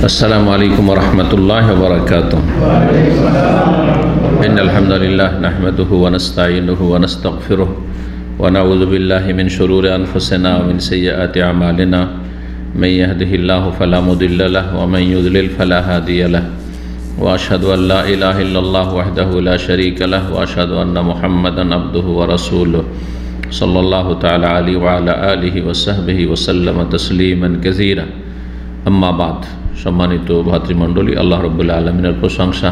अस्सलामु अलैकुम वरहमतुल्लाहि वबरकातुहू। इन्नल हम्दुलिल्लाह नहमदुहु व नस्तईनुहु व नस्तगफिरुहु व नऊज़ु बिल्लाहि मिन शुरूरि अनफुसिना व मिन सय्यिआति अमालिना मन यहदिहिल्लाहु फला मुदिल्ल लहु व मन युद्लिल फला हादिय लहु व अशहदु अन ला इलाहा इल्लल्लाह वहदहु ला शरीका लहु व अशहदु अन्ना मुहम्मदन अब्दुहु व रसूलुहु सल्लल्लाहु तआला अलैहि व अला आलिहि व सहबिहि व सल्लम तस्लीमन कसीरा। अम्मा बाद। सम्मानित भातृमंडলী, আল্লাহ রাব্বুল আলামিনের প্রশংসা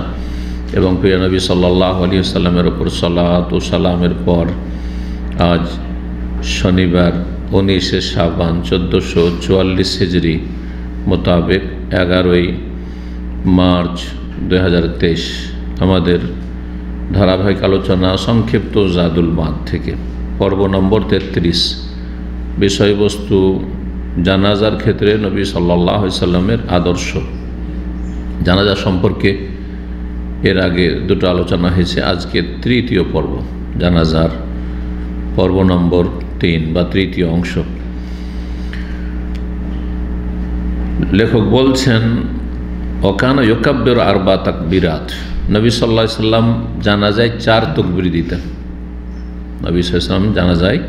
এবং প্রিয় নবী সাল্লাল্লাহু আলাইহি ওয়াসাল্লামের উপর সালাত ও সালামের পর আজ শনিবার 19 শাবান 1444 হিজরি মোতাবেক 11 মার্চ 2023 আমাদের ধারাবাহিক আলোচনা সংক্ষিপ্ত জাদুল মাদ থেকে পর্ব নম্বর 33। বিষয়বস্তু জানাজার ক্ষেত্রে নবী সাল্লাল্লাহু আলাইহি সাল্লামের আদর্শ। জানাজা সম্পর্কে এর আগে দুটো আলোচনা হয়েছে, আজকে তৃতীয় পর্ব, জানাজার পর্ব নম্বর 3 বা তৃতীয় অংশ। লেখক বলছেন, ওকানা ইউকাব্বিরু আরবা তাকবীরাত। নবী সাল্লাল্লাহু আলাইহি সাল্লাম জানাজায় 4 তাকবীর দিতেন। নবী সাল্লাল্লাহু আলাইহি সাল্লাম জানাজায়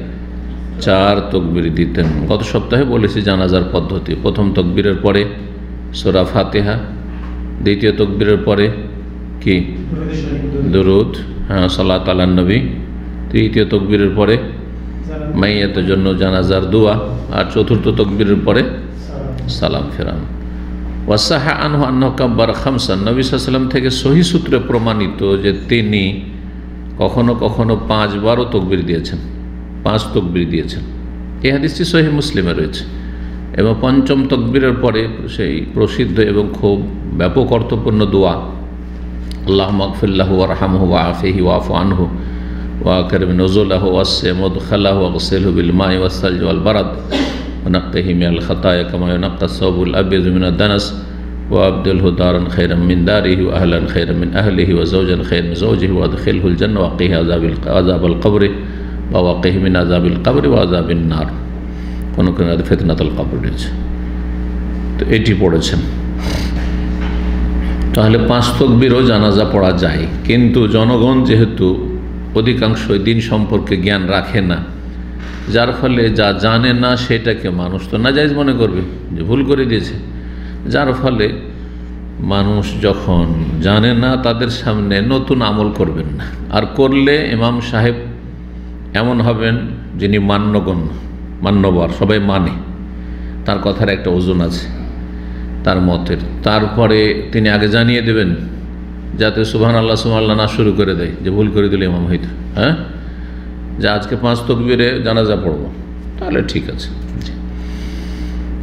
4 তাকবীর দিতেন। গত সপ্তাহে বলেছি জানাজার পদ্ধতি। প্রথম তাকবীরের পরে সূরা ফাতিহা, দ্বিতীয় তাকবীরের পরে কি দুরূদ, সালাত আলান নবী, তৃতীয় তাকবীরের পরে মাইয়াতের জন্য জানাজার দোয়া, আর চতুর্থ তাকবীরের পরে সালাম ফেরানো। ওয়াসাহা আনহু আন্নাহু কাব্বারা খামসান। নবী সাল্লাল্লাহু আলাইহি ওয়াসাল্লাম থেকে সহিহ সূত্রে প্রমাণিত যে তিনি কখনো কখনো 5 বারও তাকবীর দিয়েছেন, 5 তাকবীর দিয়েছেন। এই হাদিসটি সহিহ মুসলিমে রয়েছে। এবং পঞ্চম তাকবীরের পরে সেই প্রসিদ্ধ এবং খুব ব্যাপক অর্থপূর্ণ দোয়া, আল্লাহুম্মা গফির লাহু ওয়ারহামহু ওয়াআফিহি ওয়াফু আনহু ওয়াকরিম নুজুলাহু ওয়াসসি মুদখালাহু ওয়াগসিলহু বিল মাই ওয়াস-সালজি ওয়াল বারাদ ওয়ানাক্কিহি মিনাল খাতায়া কামা ইউনাক্কা আস-সাওবুল আবয়াযু মিনাদ দানাস ওয়াবদিলহু দারান খায়রাম মিন দারিহি ওয়া আহলান খায়রাম মিন আহলিহি ওয়া যাওজান খায়রাম মিন যাওজিহি ওয়াদখিলহুল জান্নাহ ওয়াকিহি আযাবাল কবরি বা ওয়াকিহি মিন আযাবিল কবরি ওয়া আযাবিন নার। কোন কোন ফিতনাতুল কবর রয়েছে, তো এটি পড়েছেন। তাহলে 5 তাকবীরও জানাজা পড়া যায়, কিন্তু জনগণ যেহেতু অধিকাংশ দিন সম্পর্কে জ্ঞান রাখে না, যার ফলে যা জানে না সেটাকে মানুষ তো নাজায়েজ মনে করবে, যে ভুল করে দিয়েছে। যার ফলে মানুষ যখন জানে না তাদের সামনে নতুন আমল করবেন না, আর করলে ইমাম সাহেব এমন হবেন যিনি মান্যবর, সবাই মানে, তার কথার একটা ওজন আছে তার মতের। তারপরে তিনি আগে জানিয়ে দেবেন যাতে সুবহানাল্লাহ সুবহানাল্লাহ না শুরু করে দেয়, যে ভুল করে দিলে ইমাম হইতো, যে আজকে 5 তাকবীরে জানাজা পড়ব, তাহলে ঠিক আছে।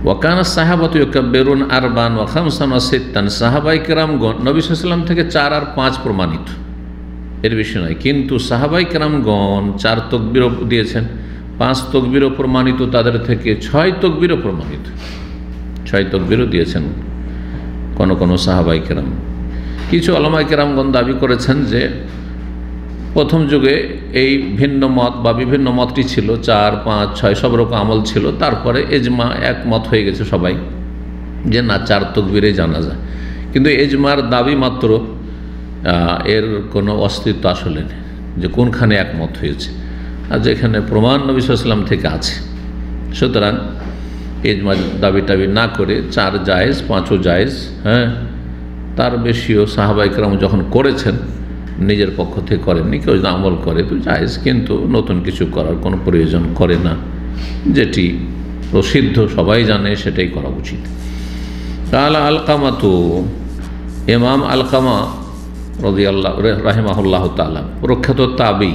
ওয়াকানা সাহাবাতু ইউকাব্বিরুন আরবান ওয়া খামসান ওয়া সিত্তান। সাহাবায়ে কেরামগণ নবী সাল্লাল্লাহু আলাইহি ওয়াসাল্লাম থেকে 4 আর 5 প্রমাণিত, এর বেশি নয়। কিন্তু সাহাবায়ে কেরামগণ 4 তাকবীরও দিয়েছেন, 5 তাকবীরও প্রমাণিত, তাদের থেকে 6 তাকবীরও প্রমাণিত, 6 তাকবীরও দিয়েছেন কোন কোন সাহাবায়ে কেরাম। কিছু উলামায়ে কেরামগণ দাবি করেছেন যে প্রথম যুগে এই ভিন্ন মত বা বিভিন্ন মতটি ছিল, 4, 5, 6 সব রকম আমল ছিল। তারপরে এজমা, একমত হয়ে গেছে সবাই যে না, 4 তাকবীরে জানাজা। কিন্তু এজমার দাবি মাত্র, এর কোনো অস্তিত্ব আসলে নেই যে কোনখানে একমত হয়েছে, আর যেখানে প্রমাণ নবী সাল্লাল্লাহু আলাইহি ওয়াসাল্লাম থেকে আছে। সুতরাং এজমা দাবি টাবি না করে 4 জায়েজ, 5ও জায়েজ, তার বেশিও সাহাবায়ে কেরাম যখন করেছেন নিজের পক্ষ থেকে করেননি। কেউ যদি আমল করে তো জায়েজ, কিন্তু নতুন কিছু করার কোনো প্রয়োজন করে না, যেটি প্রসিদ্ধ সবাই জানে সেটাই করা উচিত। কালা আলকামাতু, ইমাম আলকামা রাদিয়াল্লাহু রাহিমাহুল্লাহু তাআলা প্রখ্যাত তাবী,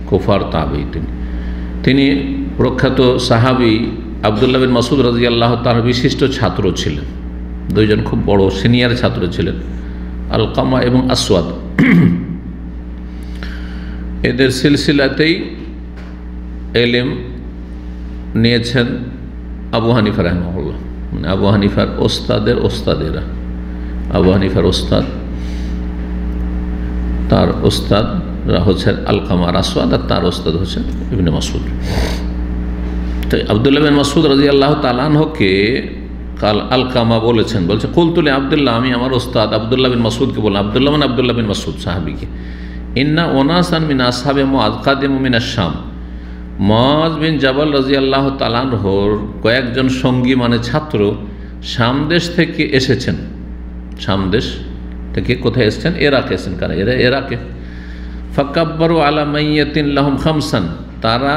কুফার তাবী, তিনি প্রখ্যাত সাহাবী আব্দুল্লাহ বিন মাসউদ রাদিয়াল্লাহু তাআলা বিশিষ্ট ছাত্র ছিলেন। 2 জন খুব বড় সিনিয়র ছাত্র ছিলেন, আলকামা এবং আসওয়াদ। এদের সিলসিলাতেই ইলম নিয়েছেন আবু হানিফা রাহিমাহুল্লাহ, মানে আবু হানিফার ওস্তাদের ওস্তাদেরা। আবু হানিফার ওস্তাদ, তার ওস্তাদরা হচ্ছেন আলকামা আর আসওয়াদ, আর তার ওস্তাদ হচ্ছেন ইবনে মাসউদ। তো আব্দুল্লাহ বিন মাসউদ রাদিয়াল্লাহু তাআলা আনহুকে কাল আলকামা বলেছেন, বলছে কুলতুলি আব্দুল্লাহ, আমি আমার ওস্তাদ আব্দুল্লাহ বিন মাসউদকে বললাম, আব্দুল্লাহ বিন মাসউদ সাহাবীকে, ইন্না ওনাসান মিন আসহাবে মুআয কাদিমু মিনাশ শাম, মুআয বিন জাবাল রাদিয়াল্লাহু তাআলা আনহুর কয়েকজন সঙ্গী মানে ছাত্র শাম দেশ থেকে এসেছেন। শাম দেশ থেকে কোথায় এসেছেন? ইরাকে এসেছেন। কারণ এরা ইরাকে। ফাকাব্বারু আলা মাইয়াতিন লাহুম খামসান, তারা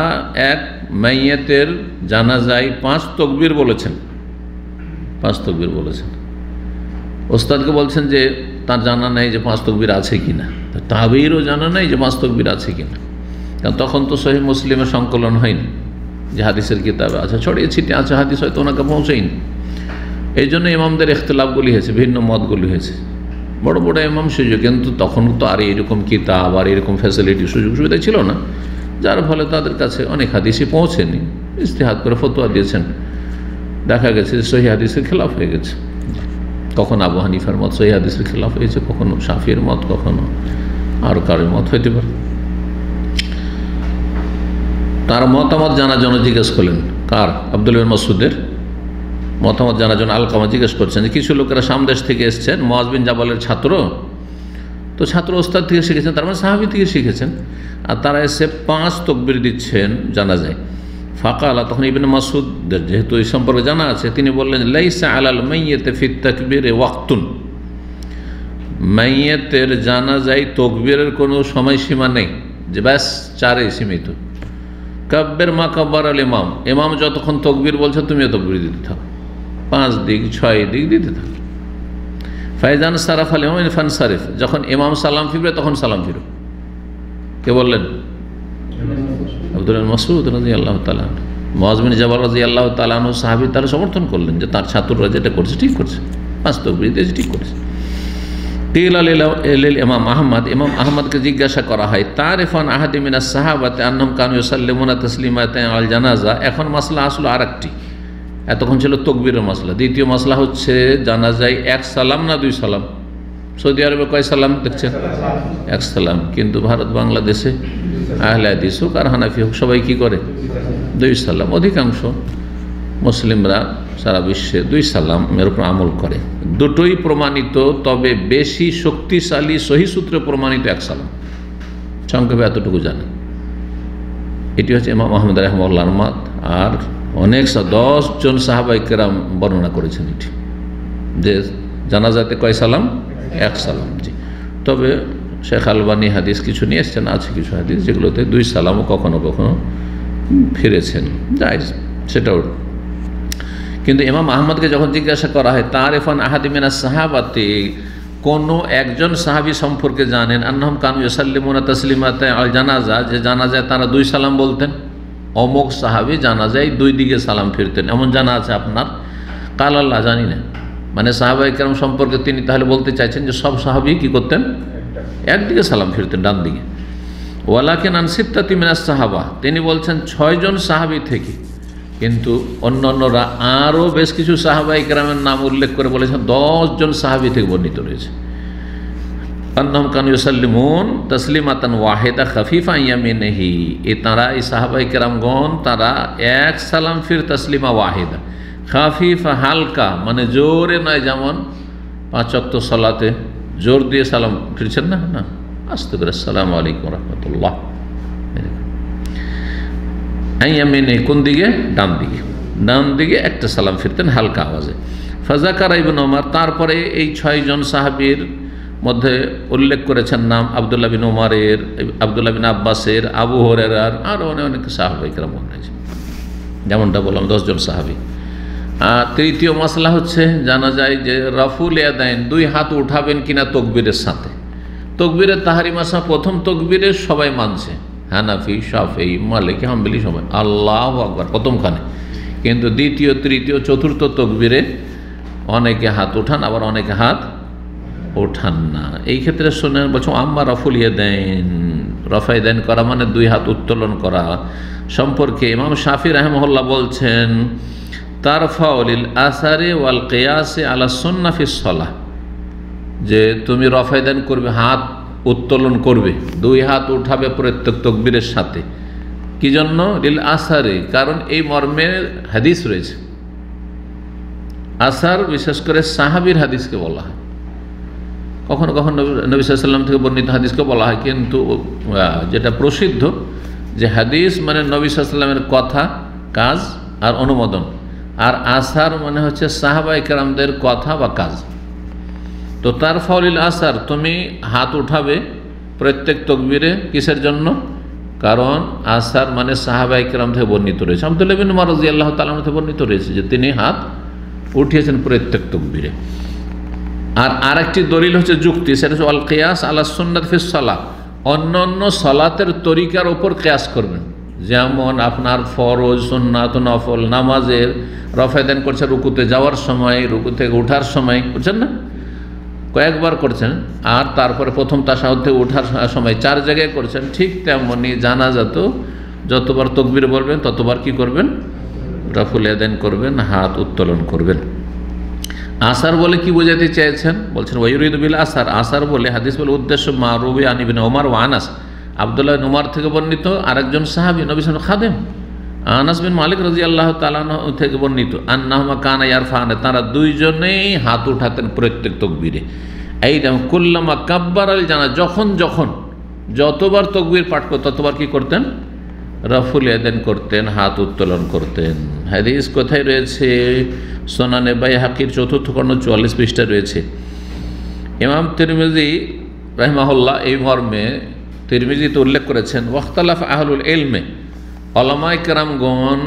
এক মাইয়াতের জানাজায় 5 তাকবীর বলেছেন। 5 তাকবীর বলেছেন। ওস্তাদকে বলছেন যে তার জানা নেই যে 5 তাকবীর আছে কিনা, তাবিরও জানা নেই যে 5 তাকবীর আছে কিনা, কারণ তখন তো সহিহ মুসলিমের সংকলন হয়নি যে হাদিসের কিতাবে আছে, ছড়িয়ে ছিটে আছে হাদিস, হয়তো ওনাকে পৌঁছেইনি। এই জন্য ইমামদের ইখতিলাফগুলি হয়েছে, ভিন্ন মতগুলি হয়েছে। বড় বড় ইমাম সুযোগ, কিন্তু তখন তো আর এরকম কিতাব আর এরকম ফ্যাসিলিটি সুযোগ সুবিধা ছিল না, যার ফলে তাদের কাছে অনেক হাদিসই পৌঁছেনি, ইজতিহাদ করে ফতোয়া দিয়েছেন, দেখা গেছে সহিহ হাদিসের খেলাফ হয়ে গেছে। কখন আবু হানিফার মত সহিহ হাদিসের খেলাফ হয়েছে, কখনো শাফির মত, কখনো আরও কারোর মত হইতে পারে। তার মতামত জানার জন্য জিজ্ঞেস করলেন, কার? আব্দুল্লাহ বিন মাসউদের মতামত জানার জন্য আলকামা জিজ্ঞেস করছেন যে কিছু লোকেরা সামদেশ থেকে এসছেন, মুআয বিন জাবালের ছাত্র, তো ছাত্র ওস্তাদ থেকে শিখেছেন, তার মানে সাহাবী থেকে শিখেছেন, আর তারা এসে 5 তাকবীর দিচ্ছেন জানাজায়। ফাকালা, তখন ইবনে মাসউদ যেহেতু এই সম্পর্কে জানা আছে, তিনি বললেন, লাইসা আলাল মাইয়্যিতি ফিত তাকবীরে ওয়াক্তুন, মাইয়্যিতের জানাজায় তাকবীরের কোনো সময়সীমা নেই যে ব্যাস 4 সীমিত। কাব্বের মা কাব্বার আল ইমাম, ইমাম যতক্ষণ তাকবীর বলছে তুমিও তাকবীর দিতে থাকো, 5 দিক 6 দিক দিতে থাকো। ফাইজান সারাফ আল ইমাম ফানসারিফ, যখন ইমাম সালাম ফিরবে তখন সালাম ফিরো। কে বললেন? আব্দুল্লাহ বিন মাসউদ রাদিয়াল্লাহু তাআলা। মুআয বিন জাবাল রাদিয়াল্লাহু তাআলা আনহু সাহাবী, তারা সমর্থন করলেন যে তার ছাত্ররা যেটা করছে ঠিক করছে, 5 তাকবীর দিয়েছে, ঠিক করছে। কিলা লিল ইমাম আহমদ, ইমাম আহমদকে জিজ্ঞাসা করা হয়, তারিফান আহাদি মিনাস সাহাবাতে আন্নাহুম কানু ইউসাল্লিমুনা তাসলিমাতান আল জানাজা। এখন মাসলা আসলো আরেকটি, এতক্ষণ ছিল তাকবীরের মাসলা। দ্বিতীয় মাসলা হচ্ছে জানাজায় 1 সালাম না 2 সালাম? সৌদি আরবে কয় সালাম দেখছেন? 1 সালাম। কিন্তু ভারত বাংলাদেশে আহলে হাদিস হোক আর হানাফি হোক সবাই কি করে? 2 সালাম। অধিকাংশ মুসলিমরা সারা বিশ্বে 2 সালামের উপর আমল করে। দুটোই প্রমাণিত, তবে বেশি শক্তিশালী সহি সূত্রে প্রমাণিত 1 সালাম। সংক্ষেপে এতটুকু জানে। এটি হচ্ছে ইমাম আহমদ রাহিমাহুল্লাহর মত। আর অনেক 10 জন সাহাবায়ে কেরাম বর্ণনা করেছেন এটি, যে জানাজাতে কয় সালাম? 1 সালাম। জি, তবে শেখ আলবানী হাদিস কিছু নিয়ে এসছেন, আছে কিছু হাদিস যেগুলোতে 2 সালামও কখনো কখনো ফিরেছেন, জায়েজ সেটাও। কিন্তু ইমাম আহমদকে যখন জিজ্ঞাসা করা হয়, তারিফান আহাদি মিনাস সাহাবাতি, কোনো একজন সাহাবী সম্পর্কে জানেন, আন্নাহুম কানু ইউসাল্লিমুনা তাসলিমাতান আল জানাজা, যে জানাজায় তারা 2 সালাম বলতেন, অমুক সাহাবী জানাজায় 2 দিকে সালাম ফিরতেন, এমন জানা আছে আপনার? কাল আল্লাহ, জানি না। মানে সাহাবায়ে কেরাম সম্পর্কে তিনি তাহলে বলতে চাইছেন যে সব সাহাবী কি করতেন? একদিকে সালাম ফিরতেন, ডান দিকে। ওয়ালাকিন আন সিত্তাতি মিনাস সাহাবা, তিনি বলছেন 6 জন সাহাবী থেকে, কিন্তু অন্যান্যরা আরও বেশ কিছু সাহাবায়ে কেরামের নাম উল্লেখ করে বলেছেন 10 জন সাহাবী থেকে বর্ণিত রয়েছে। আন্নাহুম কানু ইউসাল্লিমুন তাসলিমাতান ওয়াহিদা খাফিফা ইয়ামিনিহি, তারা এই সাহাবায়ে কেরামগণ তারা 1 সালাম ফির তাসলিমা ওয়াহিদা, খাফিফা হালকা, মানে জোরে নয়, যেমন 5 ওয়াক্ত সালাতে জোর দিয়ে সালাম ফিরছেন না, না, আস্তে করে আসসালামু আলাইকুম রাহমাতুল্লাহ। ইয়ামিনে কোন দিকে? ডান দিকে। ডান দিকে একটা সালাম ফিরতেন হালকা আওয়াজে। ফাযাকারা ইবনে ওমর, তারপরে এই 6 জন সাহাবীর মধ্যে উল্লেখ করেছেন নাম আব্দুল্লাহ বিন ওমরের, আব্দুল্লাহ বিন আব্বাসের, আবু হুরায়রার, আরও অনেক সাহাবায়ে কেরাম রয়েছে, যেমনটা বললাম 10 জন সাহাবী। আর তৃতীয় মাসলা হচ্ছে, জানা যায় যে রাফুল ইয়াদাইন, 2 হাত উঠাবেন কিনা তাকবীরের সাথে। তাকবীরের তাহরিমা প্রথম তাকবীরে সবাই মানছে, হানাফি, শাফেঈ, মালিকি, হাম্বলি সবাই আল্লাহু আকবার প্রথমখানে, কিন্তু দ্বিতীয়, তৃতীয়, চতুর্থ তাকবীরে অনেকে হাত ওঠান, আবার অনেকে হাত ওঠান না। এই ক্ষেত্রে শুনে বলছো আম্মা রাফুল ইয়াদাইন, রফায়দাইন করা মানে 2 হাত উত্তোলন করা সম্পর্কে ইমাম শাফি রাহিমাহুল্লাহ বলছেন, তারফাউলিল আসারে ওয়াল কিয়াসে আলা সুন্নাহ ফিস সালাহ, যে তুমি রফায়দান করবে, হাত উত্তোলন করবে, 2 হাত উঠাবে প্রত্যেক তাকবীরের সাথে। কি জন্য? লিল আসারে, কারণ এই মর্মে হাদিস রয়েছে, আসার বিশেষ করে সাহাবীর হাদিসকে বলা হয়, কখনো কখনো নবী সাল্লাল্লাহু আলাইহি ওয়াসাল্লাম থেকে বর্ণিত হাদিসকে বলা হয়, কিন্তু যেটা প্রসিদ্ধ যে হাদিস মানে নবী সাল্লাল্লাহু আলাইহি ওয়াসাল্লামের কথা, কাজ আর অনুমোদন, আর আসার মানে হচ্ছে সাহাবায়ে কেরামদের কথা বা কাজ। তো তার ফাউলিল আসার, তুমি হাত উঠাবে প্রত্যেক তাকবীরে, কিসের জন্য? কারণ আসার মানে সাহাবায়ে কেরাম থেকে বর্ণিত রয়েছে, আব্দুল্লাহ ইবনে উমর রাদিয়াল্লাহু তাআলা থেকে বর্ণিত রয়েছে যে তিনি হাত উঠিয়েছেন প্রত্যেক তাকবীরে। আর আরেকটি দলিল হচ্ছে যুক্তি, সেটা হচ্ছে আল কিয়াস আলা সুন্নাত ফিস সালাহ, অন্য অন্য সালাতের তরিকার উপর কিয়াস করবেন। যেমন আপনার ফরজ, সুন্নাত, নফল নামাজের রফায়দান করছেন রুকুতে যাওয়ার সময়, রুকু থেকে ওঠার সময়, বুঝছেন না, কয়েকবার করছেন, আর তারপরে প্রথম তাশাহুদ থেকে ওঠার সময় 4 জায়গায় করছেন, ঠিক তেমনি জানাজাত যতবার তাকবীর বলবেন ততবার কি করবেন? রাফুল ইয়াদাইন করবেন, হাত উত্তোলন করবেন। আসার বলে কি বোঝাতে চেয়েছেন? বলছেন ওয়াইরিদু বিল আসার, আসার বলে হাদিস বলে উদ্দেশ্য মারুবি আন ইবনে ওমর ওয়া আনাস, আব্দুল্লাহ ইবনে ওমর থেকে বর্ণিত, আরেকজন সাহাবী নবী সাল্লাল্লাহু আলাইহি খাদেম আনাস বিন মালিক রাদিয়াল্লাহু তাআলা আনহু থেকে বর্ণিত, আন্নাহুমা কানা ইয়ারফান, তারা দুইজনেই হাত উঠাতেন প্রত্যেক তাকবীরে। এইরকম কুল্লামা কাব্বারাল জানা, যখন যখন যতবার তাকবীর পাঠ করত ততবার কি করতেন? রাফুল ইয়াদাইন করতেন, হাত উত্তোলন করতেন। হাদিস কোথায় রয়েছে? সুনানে বাইহাকির 4th খণ্ড 44 পৃষ্ঠায় রয়েছে। ইমাম তিরমিজি রাহিমাহুল্লাহ এই মর্মে তিরমিজিতে উল্লেখ করেছেন, ওয়াখতালাফ আহলুল ইলমে, উলামায়ে কেরামগণ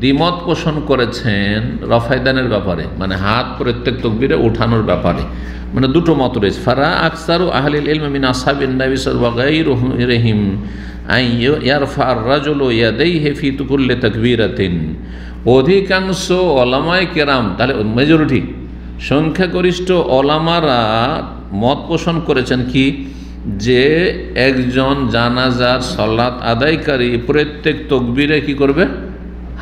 দ্বিমত পোষণ করেছেন রফায়দানের ব্যাপারে, মানে হাত প্রত্যেক তাকবীরে উঠানোর ব্যাপারে, মানে দুটো মত রয়েছে। ফারা আকসারু আহলিল ইলমি মিন আসহাবিন নবী সাল্লাল্লাহু আলাইহি ওয়া গায়রিহিম আন ইয়ারফা আর-রাজুলু ইয়াদাইহি ফি কুল্লি তাকবীরাতিন, অধিকাংশ ওলামায়ে কেরাম, তাহলে মেজরিটি সংখ্যাগরিষ্ঠ ওলামারা মত পোষণ করেছেন কি, যে একজন জানাজার সালাত আদায়কারী প্রত্যেক তাকবীরে কি করবে?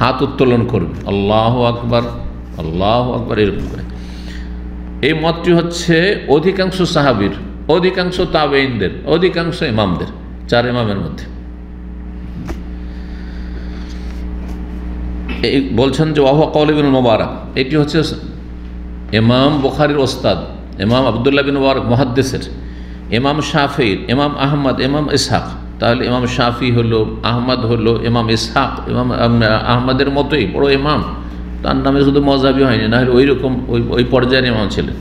হাত উত্তোলন করবে, আল্লাহু আকবার, আল্লাহু আকবার, এরকম করে। এই মতটি হচ্ছে অধিকাংশ সাহাবীর, অধিকাংশ তাবেঈনদের, অধিকাংশ ইমামদের, 4 ইমামের মধ্যে। এই বলছেন যে ওয়াহুয়া কওল ইবনে মুবারক, এটি হচ্ছে ইমাম বুখারীর ওস্তাদ ইমাম আব্দুল্লাহ বিন মুবারক মুহাদ্দিসের, ইমাম শাফিঈর, ইমাম আহমদ, ইমাম ইসহাক। তাহলে ইমাম শাফি হলো, আহমদ হলো, ইমাম ইসহাক ইমাম আহমদের মতোই বড় ইমাম, তার নামে শুধু মজাবি হয়নি, না হলে ওই রকম ওই পর্যায়ের ইমাম ছিলেন।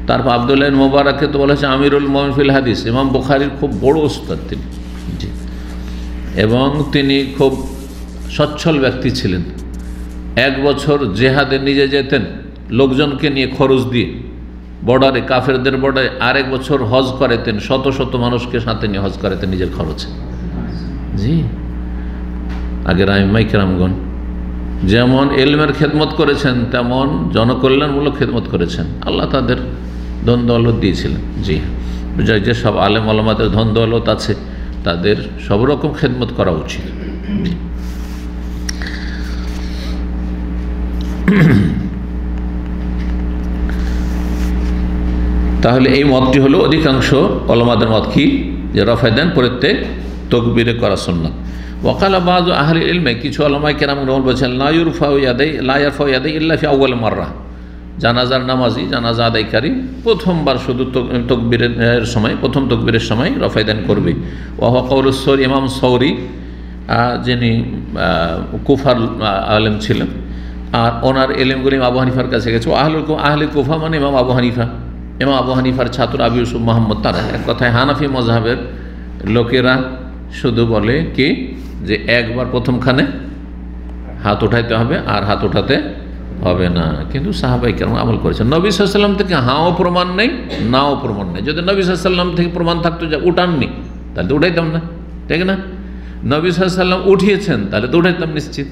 তারপর আব্দুল্লাহ বিন মুবারককে তো বলা হচ্ছে আমিরুল মুমিনিন ফিল হাদিস, ইমাম বুখারীর খুব বড় ওস্তাদ তিনি, জি, এবং তিনি খুব সচ্ছল ব্যক্তি ছিলেন। 1 বছর জেহাদে নিজে যেতেন লোকজনকে নিয়ে খরচ দিয়ে বর্ডারে, কাফেরদের বর্ডারে, আর 1 বছর হজ করাতেন, শত শত মানুষকে সাথে নিয়ে হজ করাতেন নিজের খরচে। জি, আগের আইম্মায়ে কেরামগণ যেমন ইলমের খেদমত করেছেন, তেমন জনকল্যাণমূলক খেদমত করেছেন, আল্লাহ তাদের ধন দৌলত দিয়েছিলেন। জি, যে সব আলেম ওলামাদের ধন দৌলত আছে তাদের সব রকম খেদমত করা উচিত। তাহলে এই মতটি হলো অধিকাংশ ওলামাদের মত, কি, যে রফায়দান প্রত্যেক তাকবীরে করা সুন্নাত। ওয়াকালা বাযু আহলি ইলমে, কিছু উলামায়ে কেরাম বলেছেন লা ইয়ারফাউ ইয়াদাই ইল্লা ফি আউয়াল মাররা, জানাজার নামাজি, জানাজা আদায়কারী প্রথমবার শুধু তাকবীরের সময়, প্রথম তাকবীরের সময় রফায়দান করবে। ওয়া হুয়া কাউলুস সৌরি, ইমাম সৌরি যিনি কুফার আলেম ছিলেন, আর ওনার এলেমগুলি আবু হানিফার কাছে গেছে। আহলে কুফা মানে ইমাম আবু হানিফা, ইমাম আবু হানিফার ছাত্র আবু ইউসুফ মুহাম্মদ, তারা এক কথায় হানাফি মযহাবের লোকেরা শুধু বলে কি, যে একবার প্রথমখানে হাত উঠাইতে হবে আর হাত উঠাতে হবে না, কিন্তু সাহাবায়ে কেরাম আমল করেছেন। নবী সাল্লাল্লাহু আলাইহি ওয়াসাল্লাম থেকে হাও প্রমাণ নেই, নাও প্রমাণ নেই। যদি নবী সাল্লাল্লাহু আলাইহি ওয়াসাল্লাম থেকে প্রমাণ থাকতো যে উঠাননি, তাহলে তো উঠাইতাম না, ঠিক না? নবী সাল্লাল্লাহু আলাইহি ওয়াসাল্লাম উঠিয়েছেন, তাহলে তো উঠাইতাম নিশ্চিত।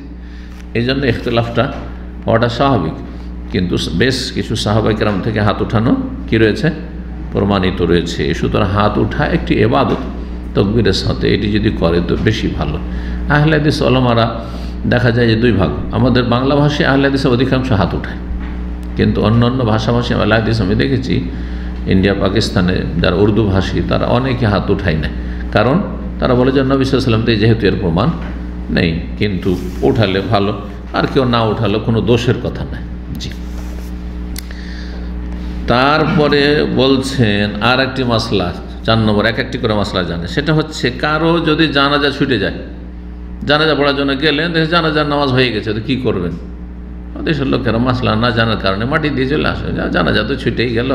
এই জন্য ইখতিলাফটা হওয়াটা স্বাভাবিক, কিন্তু বেশ কিছু সাহাবায়ে কেরাম থেকে হাত উঠানো কি রয়েছে? প্রমাণিত রয়েছে। সুতরাং হাত উঠা একটি ইবাদত তাকবীরের সাথে, এটি যদি করে তো বেশি ভালো। আহলে হাদিস ওলামারা দেখা যায় যে 2 ভাগ। আমাদের বাংলা ভাষায় আহলে হাদিসের অধিকাংশ হাত উঠায়, কিন্তু অন্যান্য ভাষাভাষী আহলে হাদিস আমি দেখেছি ইন্ডিয়া পাকিস্তানে যারা উর্দু ভাষী তারা অনেকে হাত উঠায় না, কারণ তারা বলে যে নবী সাল্লাল্লাহু আলাইহি ওয়াসাল্লাম থেকে যেহেতু এর প্রমাণ নেই, কিন্তু উঠালে ভালো, আর কেউ না উঠালে কোনো দোষের কথা নাই। জি। তারপরে বলছেন আর একটি মাসলা, 4 নম্বর, এক একটি করে মাসলা জানে। সেটা হচ্ছে কারো যদি জানাজা ছুটে যায়, জানাজা পড়ার জন্য গেলেন, দেখে জানাজার নামাজ হয়ে গেছে, তো কী করবেন? দেশের লোকেরা মাসলা না জানার কারণে মাটি দিয়ে চলে আসে, জানাজা তো ছুটেই গেল,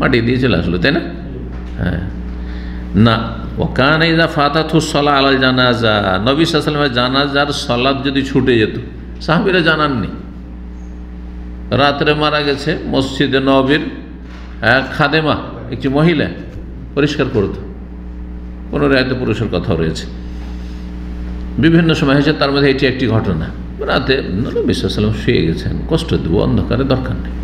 মাটি দিয়ে চলে আসলো, তাই না? হ্যাঁ, না। ওকান ইযা ফাতাতুস সালাহ আলাল জানাজা, নবী সাল্লাল্লাহু আলাইহি ওয়াসাল্লামের জানাজার সালাত যদি ছুটে যেত, সাহাবীরা জানাননি, রাত্রে মারা গেছে, মসজিদে নববীর খাদেমা একটি মহিলা পরিষ্কার করত, কোনো রায়তে পুরুষের কথাও রয়েছে, বিভিন্ন সময় হয়েছে, তার মধ্যে এটি একটি ঘটনা। রাতে নবী সাল্লাল্লাহু আলাইহি ওয়াসাল্লাম শুয়ে গেছেন, কষ্ট দেবো, অন্ধকারে দরকার নেই,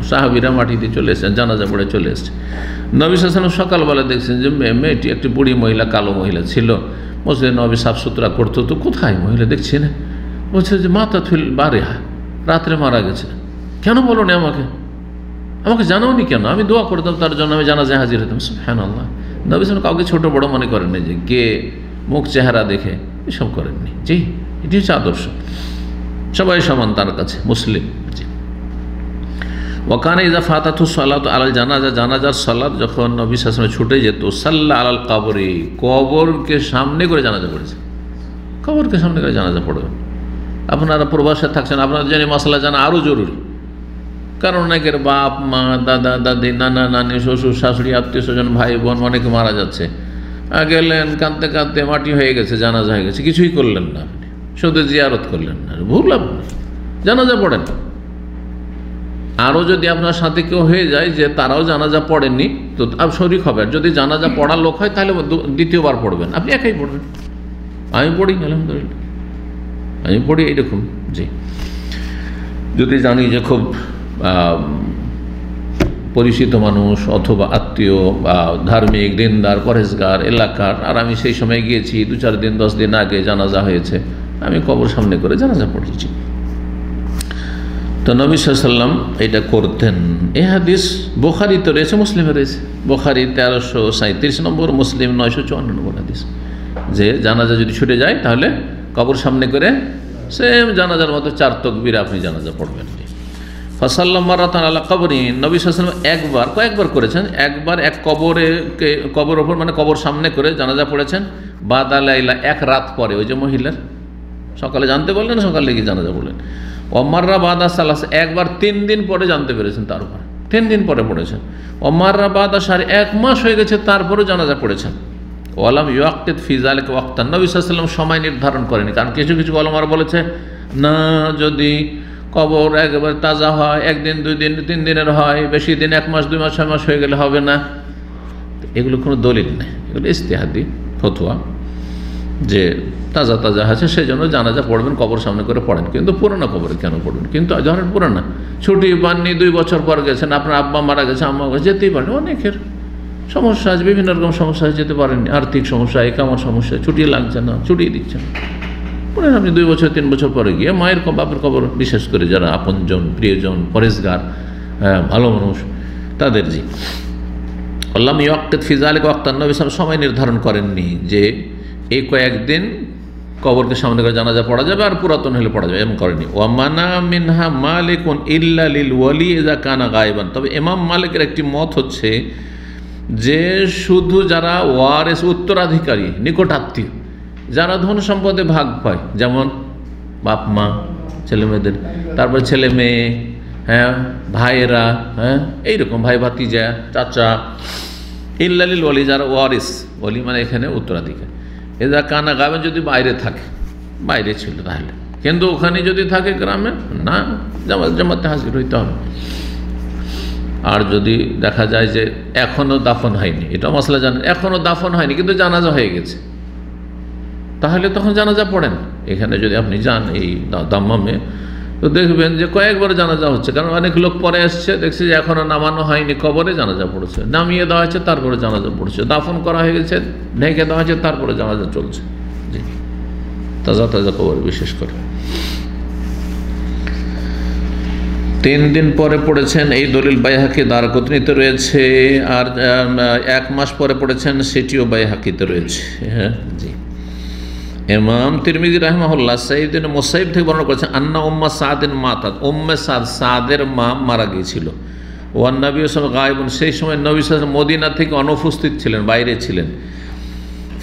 সাহাবীরা মাটি দিয়ে চলে এসেছেন, জানাজা পড়ে চলে এসছে। নবী সাল্লাল্লাহু আলাইহি ওয়াসাল্লাম সকালবেলা দেখছেন যে মেয়েটি একটি বুড়ি মহিলা, কালো মহিলা ছিল, মসজিদে নবী সাফ সুতরা করতো, তো কোথায় মহিলা দেখছি না, বলছে যে মাতা থুল বারেহা, রাত্রে মারা গেছে, কেন বলো না আমাকে জানাওনি কেন? আমি দোয়া করতাম তার জন্য, আমি জানাজায় হাজির হতাম। সুবহানাল্লাহ। নবী সাল্লাল্লাহু কাউকে ছোট বড় মনে করেননি, যে কে মুখ চেহারা দেখে এসব করেননি। জি, এটি হচ্ছে আদর্শ, সবাই সমান তার কাছে। মুসলিম। জি। ওয়াকানা ইযা ফাতাতুস সালাতু আলাল জানাজা, জানাজার সালাত যখন নবী সাল্লাল্লাহু আলাইহি ওয়াসাল্লাম ছুটে যেত, সাল্লা আলাল কবরি, কবরকে সামনে করে জানাজা পড়েছে, কবরকে সামনে করে জানাজা পড়বেন। আপনারা প্রবাসে থাকছেন, আপনাদের জন্য মশলা জানা আরও জরুরি, কারণ অনেকের বাপ মা, দাদা দাদি, নানা নানি, শ্বশুর শাশুড়ি, আত্মীয় স্বজন, ভাই বোন অনেকে মারা যাচ্ছে, গেলেন কাঁদতে কাঁদতে, মাটি হয়ে গেছে, জানাজা হয়ে গেছে, কিছুই করলেন না, আপনি শুধু জিয়ারত করলেন না, ভুল আপনি জানাজা পড়েন। আরও যদি আপনার সাথে কেউ হয়ে যায় যে তারাও জানাজা পড়েননি, তো শরীক হবে। যদি জানাজা পড়ার লোক হয় তাহলে দ্বিতীয়বার পড়বেন, আপনি একাই পড়বেন। আমি পড়ি, আলহামদুলিল্লাহ আমি পড়ি এইরকম। জি, যদি জানি যে খুব পরিচিত মানুষ অথবা আত্মীয় বা ধার্মিক, দিনদার, পরেজগার এলাকার, আর আমি সেই সময় গিয়েছি 2-4 দিন 10 দিন আগে জানাজা হয়েছে, আমি কবর সামনে করে জানাজা পড়েছি। তো নবী সাল্লাল্লাহু আলাইহি ওয়াসাল্লাম এটা করতেন। এই হাদিস বুখারীতে রয়েছে, মুসলিমে রয়েছে। বুখারী 1337 নম্বর, মুসলিম 954 নম্বর হাদিস, যে জানাজা যদি ছুটে যায় তাহলে কবর সামনে করে সেম জানাজার মতো 4 তাকবীর আপনি জানাজা পড়বেন। ফাসাল্লাম মারাতান আলা কবরি, নবী সাল্লাল্লাহু আলাইহি ওয়াসাল্লাম একবার, কয়েকবার করেছেন, একবার এক কবর ওপর, মানে কবর সামনে করে জানাজা পড়েছেন। বাদা লাইলা, এক রাত পরে, ওই যে মহিলার সকালে জানতে বললেন, সকালে গিয়ে জানাজা পড়লেন। ওমাররা বাদা সালাস, একবার 3 দিন পরে জানতে পেরেছেন, তার উপর 3 দিন পরে পড়েছেন। ওমাররা বাদা সারি, 1 মাস হয়ে গেছে, তারপরে জানাজা পড়েছেন। ওয়ালাম ইয়াক্কিদ ফি যালিকা ওয়াক্তান, নবী সাল্লাল্লাহু আলাইহি ওয়াসাল্লাম সময় নির্ধারণ করেনি, কারণ কিছু কিছু ওলামারা বলেছে না, যদি কবর একবার তাজা হয়, 1 দিন 2 দিন 3 দিনের হয়, বেশি দিন 1 মাস 2 মাস 6 মাস হয়ে গেলে হবে না। এগুলো কোনো দলিল নেই, এগুলো ইজতিহাদি ফতোয়া, যে তাজা তাজা আছে সেই জন্য জানাজা পড়বেন, কবর সামনে করে পড়েন। কিন্তু পুরোনো কবরে কেন পড়বেন? কিন্তু ধরেন পুরোনো, ছুটি পাননি, 2 বছর পর গেছেন, আপনার আব্বা মারা গেছে, আম্মা গেছে, যেতেই পারেন। অনেকের সমস্যা আছে, বিভিন্ন রকম সমস্যা আছে, যেতে পারেননি, আর্থিক সমস্যা, একামার সমস্যা, ছুটি লাগছে না, ছুটিয়ে দিচ্ছেন, পড়েন আপনি 2 বছর 3 বছর পরে গিয়ে মায়ের বাপের কবর, বিশেষ করে যারা আপনজন, প্রিয়জন, পরেশগার, ভালো মানুষ, তাদের। জি, আল্লাহ ইয়াক্কিদ ফি যালিকা ওয়াক্তান, নবী সাল্লাল্লাহু আলাইহি ওয়াসাল্লাম সময় নির্ধারণ করেননি যে এই কয়েকদিন কবরকে সামনে করে জানাজা পড়া যাবে, আর পুরাতন হলে পড়া যাবে, এমন করেনি। ওয়া মানা মিনহা মালিকুন ইল্লা লিল ওয়ালি ইযা কানা গায়বান, তবে ইমাম মালিকের একটি মত হচ্ছে যে শুধু যারা ওয়ারিস, উত্তরাধিকারী, নিকট আত্মীয়, যারা ধন সম্পদে ভাগ পায়, যেমন বাপ মা, ছেলে মেয়েদের, তারপর ছেলে মেয়ে, ভাইয়েরা, এইরকম ভাই ভাতিজা, চাচা, ইল্লা লিল ওয়ালি, যারা ওয়ারিস, ওয়ালি মানে এখানে উত্তরাধিকারী, এজা কানা গায়বান, যদি বাইরে থাকে, বাইরে ছিল তাহলে, কিন্তু ওখানে যদি থাকে গ্রামে, না, জামাতে হাজির হইতে হবে। আর যদি দেখা যায় যে এখনও দাফন হয়নি, এটা মশলা জানেন, এখনও দাফন হয়নি কিন্তু জানাজা হয়ে গেছে, তাহলে তখন জানাজা পড়েন। এখানে যদি আপনি যান এই দাম্মামে, তো দেখবেন যে কয়েকবার জানাজা হচ্ছে, কারণ অনেক লোক পরে আসছে, দেখছে যে এখনও নামানো হয়নি কবরে, জানাজা পড়েছে, নামিয়ে দেওয়া হয়েছে, তারপরে জানাজা পড়ছে, দাফন করা হয়ে গেছে, ঢেকে দেওয়া হয়েছে, তারপরে জানাজা চলছে। জি, তাজা তাজা কবর বিশেষ করে 3 দিন পরে পড়েছেন, এই দলিল বাইহাকি দারকুতনিতে রয়েছে, আর 1 মাস পরে পড়েছেন, সেটিও বাইহাকিতে রয়েছে। হ্যাঁ, জি। ইমাম তিরমিজি রাহিমাহুল্লাহ সাঈদ ইবনে মুসাইব থেকে বর্ণনা করেছেন, আন্না উম্মা সাদিন মাতাত, উম্মে সাদ, সাদের মা মারা গিয়েছিল। ওয়ান নবী সাল্লাল্লাহু গায়েবুন, সেই সময় নবী সাল্লাল্লাহু আলাইহি ওয়াসাল্লাম মদিনা থেকে অনুপস্থিত ছিলেন, বাইরে ছিলেন।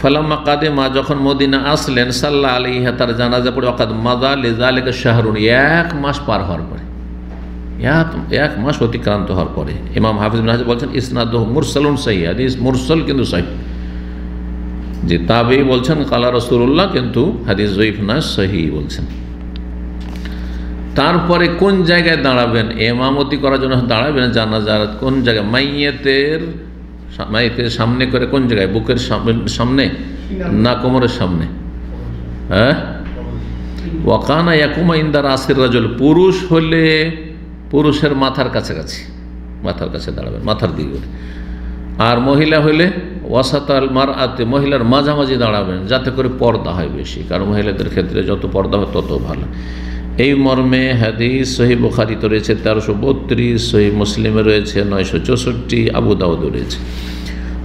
ফালাম্মা কাদিমা, যখন মদিনা আসলেন, সাল্লা আলাইহা, তার জানাজা পড়ে, ওয়াকাদ মাযা লিযালিকা শাহরুন, 1 মাস পার হওয়ার পরে, 1 মাস অতিক্রান্ত হওয়ার পরে। ইমাম হাফিজ ইবনে হাজার বলছেন ইসনাদুহু মুরসালুন সহিহ, হাদিস মুরসাল কিন্তু সহিহ। যে তাবেঈ বলছেন কালা রাসূলুল্লাহ, কিন্তু হাদিস যঈফ না, সহিহ বলছেন। তারপরে কোন জায়গায় দাঁড়াবেন? ইমামতি করার জন্য দাঁড়াবেন জানাজার কোন জায়গায়? মাইয়েতের সামনে করে, কোন জায়গায়? বুকের সামনে না কোমরের সামনে? হ্যাঁ, ওয়াকানা ইয়াকুমা ইনদা রাসির রাজুল, পুরুষ হলে পুরুষের মাথার কাছাকাছি, মাথার কাছে দাঁড়াবেন, মাথার দিকে। আর মহিলা হইলে ওয়াসাতাল মারআতি, মহিলার মাঝামাঝি দাঁড়াবেন, যাতে করে পর্দা হয় বেশি, কারণ মহিলাদের ক্ষেত্রে যত পর্দা হয় তত ভালো। এই মর্মে হাদিস সহিহ বুখারীতে রয়েছে 1332, সহিহ মুসলিমে রয়েছে 964, আবু দাউদে রয়েছে।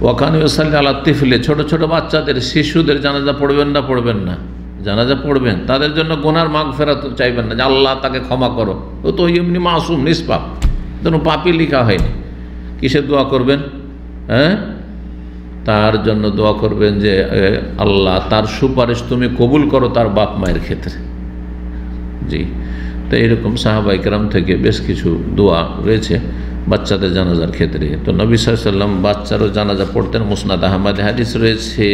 ওয়াকান ইউসাল্লি আলা তিফলি, ছোট ছোট বাচ্চাদের, শিশুদের জানাজা পড়বেন না? পড়বেন না, জানাজা পড়বেন। তাদের জন্য গুনার মাগফিরাত চাইবেন না যে আল্লাহ তাকে ক্ষমা করো, ও তো এমনি মাসুম, নিষ্পাপ, কোনো পাপই লেখা হয়নি। কিসের দোয়া করবেন? হ্যাঁ, তার জন্য দোয়া করবেন যে আল্লাহ তার সুপারিশ তুমি কবুল করো তার বাপ মায়ের ক্ষেত্রে। জি, তো এরকম সাহাবায়ে কেরাম থেকে বেশ কিছু দোয়া রয়েছে বাচ্চাদের জানাজার ক্ষেত্রে। তো নবী সাল্লাল্লাহু আলাইহি ওয়াসাল্লাম বাচ্চারও জানাজা পড়তেন। মুসনাদ আহমদে হাদিস রয়েছে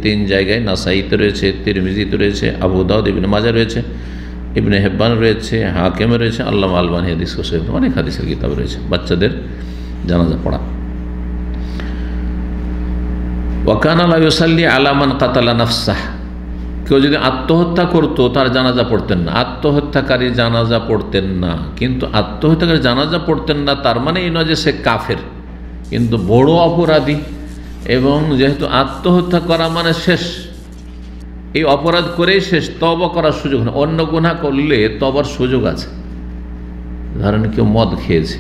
3 জায়গায়, নাসাইতে রয়েছে, তিরমিজিতে রয়েছে, আবু দাউদ, ইবনে মাজাহ রয়েছে, ইবনে হিব্বান রয়েছে, হাকিমে রয়েছে, আল্লামা আলবানী হাদিস সহিহ, অনেক হাদিসের কিতাব রয়েছে বাচ্চাদের জানাজা পড়া। ওয়াকানা লা ইউসাল্লি আলা মান কাতালা নাফসাহ, কেউ যদি আত্মহত্যা করতো তার জানাজা পড়তেন না, আত্মহত্যাকারী জানাজা পড়তেন না। কিন্তু আত্মহত্যাকারী জানাজা পড়তেন না তার মানে এই নয় যে সে কাফের, কিন্তু বড় অপরাধী। এবং যেহেতু আত্মহত্যা করা মানে শেষ, এই অপরাধ করেই শেষ, তওবা করার সুযোগ না। অন্য গুনাহ করলে তওবার সুযোগ আছে। ধরেন কেউ মদ খেয়েছে,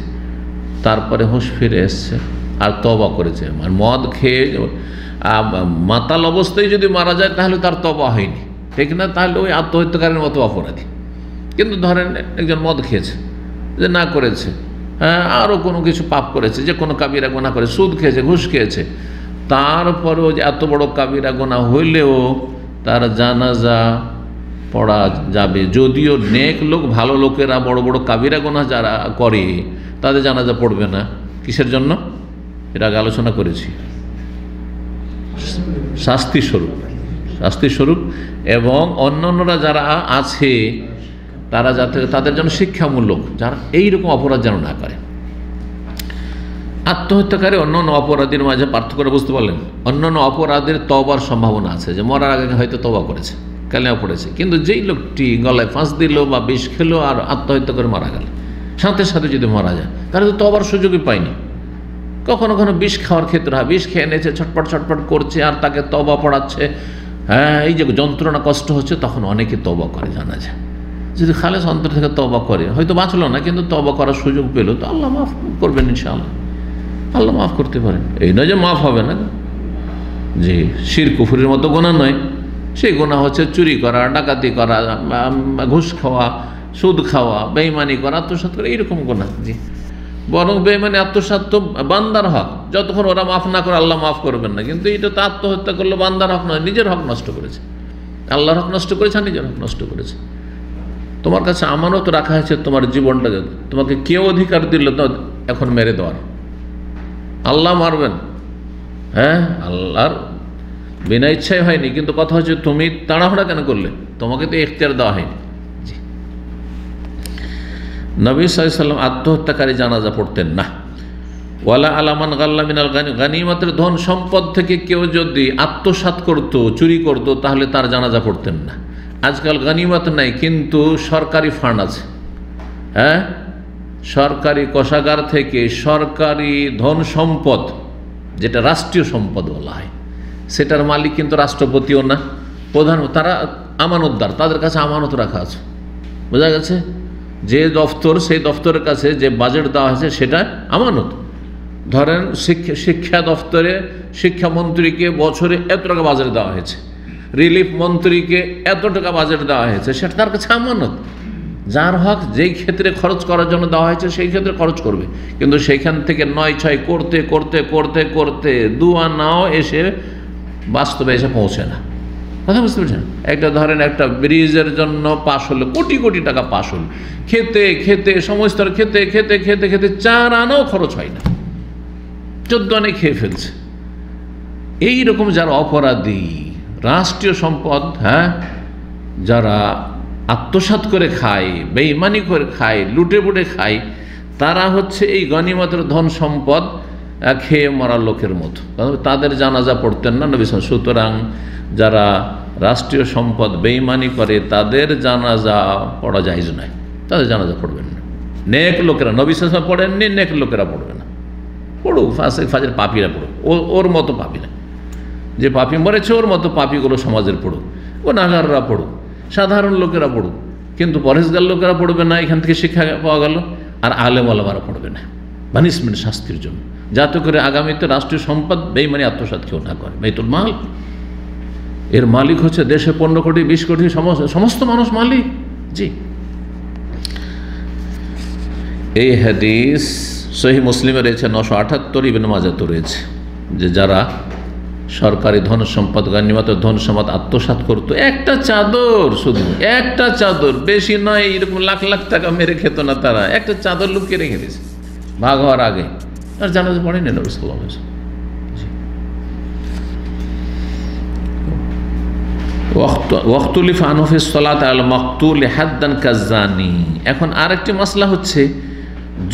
তারপরে হুঁশ ফিরে এসছে আর তওবা করেছে, আর মদ খেয়ে মাতাল অবস্থায় যদি মারা যায় তাহলে তার তওবা হয়নি, ঠিক না? তাহলে ওই আত্মহত্যাকারীর মতো অপরাধী। কিন্তু ধরেন একজন মদ খেয়েছে, যে না করেছে, হ্যাঁ, আরও কোনো কিছু পাপ করেছে, যে কোনো কাবিরা গুনাহ করে, সুদ খেয়েছে, ঘুষ খেয়েছে, তারপরেও যে এত বড় কাবিরা গুনাহ হইলেও তার জানাজা পড়া যাবে। যদিও নেক লোক, ভালো লোকেরা বড় বড় কাবিরা গুনাহ যারা করে তাদের জানাজা পড়বে না। কিসের জন্য? এর আগে আলোচনা করেছি, শাস্তি স্বরূপ। এবং অন্যান্যরা যারা আছে তারা যাতে তাদের জন্য শিক্ষামূলক, যারা এইরকম অপরাধ যেন না করে। আত্মহত্যাকারী অন্যান্য অপরাধীর মাঝে পার্থক্য বুঝতে পারলেন? অন্যান্য অপরাধের তওবার সম্ভাবনা আছে, যে মরার আগে হয়তো তওবা করেছে, কালেমা পড়েছে, কিন্তু যেই লোকটি গলায় ফাঁস দিল বা বিষ খেলো আর আত্মহত্যা করে মারা গেল, সাথে সাথে যদি মারা যায় তাহলে তো তওবার সুযোগই পায়নি। কখনো কখনো বিষ খাওয়ার ক্ষেত্রে হয়, বিষ খেয়ে নিয়েছে, ছটপট করছে, আর তাকে তওবা পড়াচ্ছে, হ্যাঁ, এই যে যন্ত্রণা কষ্ট হচ্ছে, তখন অনেকে তওবা করে। জানা যায় যদি খালেস অন্তর থেকে তওবা করে, হয়তো বাঁচলো না, কিন্তু তওবা করার সুযোগ পেল, তো আল্লাহ মাফ করবেন ইনশাআল্লাহ, আল্লাহ মাফ করতে পারেন। এই নয় যে মাফ হবে না, যে শিরক কুফরের মতো গুনাহ নয়, সেই গুনাহ হচ্ছে চুরি করা, ডাকাতি করা, ঘুষ খাওয়া, সুদ খাওয়া, বেঈমানি করা, আত্মসাৎ করা, এইরকম গুনাহ। জি, বরং বেঈমানি আত্মসাৎ তো বান্দার হক, যতক্ষণ ওরা মাফ না করে আল্লাহ মাফ করবেন না। কিন্তু এটা তো আত্মহত্যা করলে বান্দার হক নয়, নিজের হক নষ্ট করেছে, আল্লাহর হক নষ্ট করেছে আর নিজের হক নষ্ট করেছে। তোমার কাছে আমানত রাখা হয়েছে তোমার জীবনটা, তোমাকে কেউ অধিকার দিল তো এখন মেরে দেওয়ার, আল্লাহ মারবেন, হ্যাঁ, আল্লাহর বিনা ইচ্ছাই হয়নি, কিন্তু কথা হচ্ছে তুমি তাড়াহুড়া কেন করলে, তোমাকে তো ইখতিয়ার দেওয়া হয়নি। জি, নবী সাল্লাল্লাহু আলাইহি ওয়াসাল্লাম আত্মহত্যাকারী জানাজা পড়তেন না। ওয়ালা আলামান গাল্লা মিনাল গানিমাতের ধন সম্পদ থেকে কেউ যদি আত্মসাৎ করত, চুরি করত, তাহলে তার জানাজা পড়তেন না। আজকাল গানিমত নাই, কিন্তু সরকারি ফান্ড আছে, হ্যাঁ, সরকারি কোষাগার থেকে সরকারি ধন সম্পদ, যেটা রাষ্ট্রীয় সম্পদ বলা হয়, সেটার মালিক কিন্তু রাষ্ট্রপতিও না, প্রধান, তারা আমানতদার, তাদের কাছে আমানত রাখা আছে। বোঝা গেছে? যে দফতর, সেই দফতরের কাছে যে বাজেট দেওয়া হয়েছে সেটা আমানত। ধরেন শিক্ষা দফতরে শিক্ষামন্ত্রীকে বছরে এত টাকা বাজেট দেওয়া হয়েছে, রিলিফ মন্ত্রীকে এত টাকা বাজেট দেওয়া হয়েছে, সেটা তার কাছে আমানত। যার হক যেই ক্ষেত্রে খরচ করার জন্য দেওয়া হয়েছে সেই ক্ষেত্রে খরচ করবে, কিন্তু সেইখান থেকে 9-6 করতে করতে করতে করতে দুয়া নাও এসে বাস্তবে এসে পৌঁছে না। কথা বুঝতে পারছেন? একটা ধরেন একটা ব্রিজের জন্য পাশ হলো, কোটি কোটি টাকা পাশ হলো, খেতে খেতে সমস্ত খেতে খেতে খেতে খেতে 4 আনাও খরচ হয় না, 14 আনে খেয়ে ফেলছে। এইরকম যারা অপরাধী, রাষ্ট্রীয় সম্পদ যারা আত্মসাৎ করে খায়, বেঈমানি করে খায়, লুটে পুটে খায়, তারা হচ্ছে এই গনিমতের ধন সম্পদ খেয়ে মরা লোকের মতো। তাদের জানাজা পড়তেন না নবী। সুতরাং যারা রাষ্ট্রীয় সম্পদ বেঈমানি করে তাদের জানাজা পড়া জায়েজ নয়, তাদের জানাজা পড়বেন না। নেক লোকেরা, নবী সাল্লাল্লাহু আলাইহি ওয়াসাল্লাম পড়েননি, নেক লোকেরা পড়বে না। পড়ুক ফাসিক ফাজির পাপীরা পড়ুক, ওর মতো পাপী না। যে পাপী মরেছে ওর মতো পাপীগুলো সমাজের পড়ুক, গুনাহগাররা পড়ুক, সাধারণ লোকেরা পড়ুক, কিন্তু পরহেজগার লোকেরা পড়বে না। এখান থেকে শিক্ষা পাওয়া গেল। আর আলেম ওলামারা পড়বে না, পানিশমেন্ট, শাস্তির জন্য, যাতে করে আগামীতে রাষ্ট্রীয় সম্পদ বেঈমানি আত্মসাৎ কেউ না করে। বাইতুল মাল এর মালিক হচ্ছে দেশে 15 কোটি 20 কোটি সমস্ত মানুষ মালিক। জি, এই হাদিস সহিহ মুসলিমে রয়েছে 978, ইবনে মাজাতে রয়েছে, যে যারা সরকারি ধন সম্পদ, গনিমতের ধন সম্পদ আত্মসাৎ করতো, একটা চাদর, শুধু একটা চাদর, বেশি নয়, এরকম লাখ লাখ টাকা মেরে খেত না তারা, একটা চাদর লুকিয়ে রেখে দিয়েছে ভাগ হওয়ার আগে, আর জানাজা পড়েনি নবী সাল্লাল্লাহু আলাইহি ওয়াসাল্লাম। ওয়াক্তুলিফ আনহু ফিস সালাত আল মাকতুল হাদ্দান কাজ্জানি। এখন আরেকটি মাসলা হচ্ছে,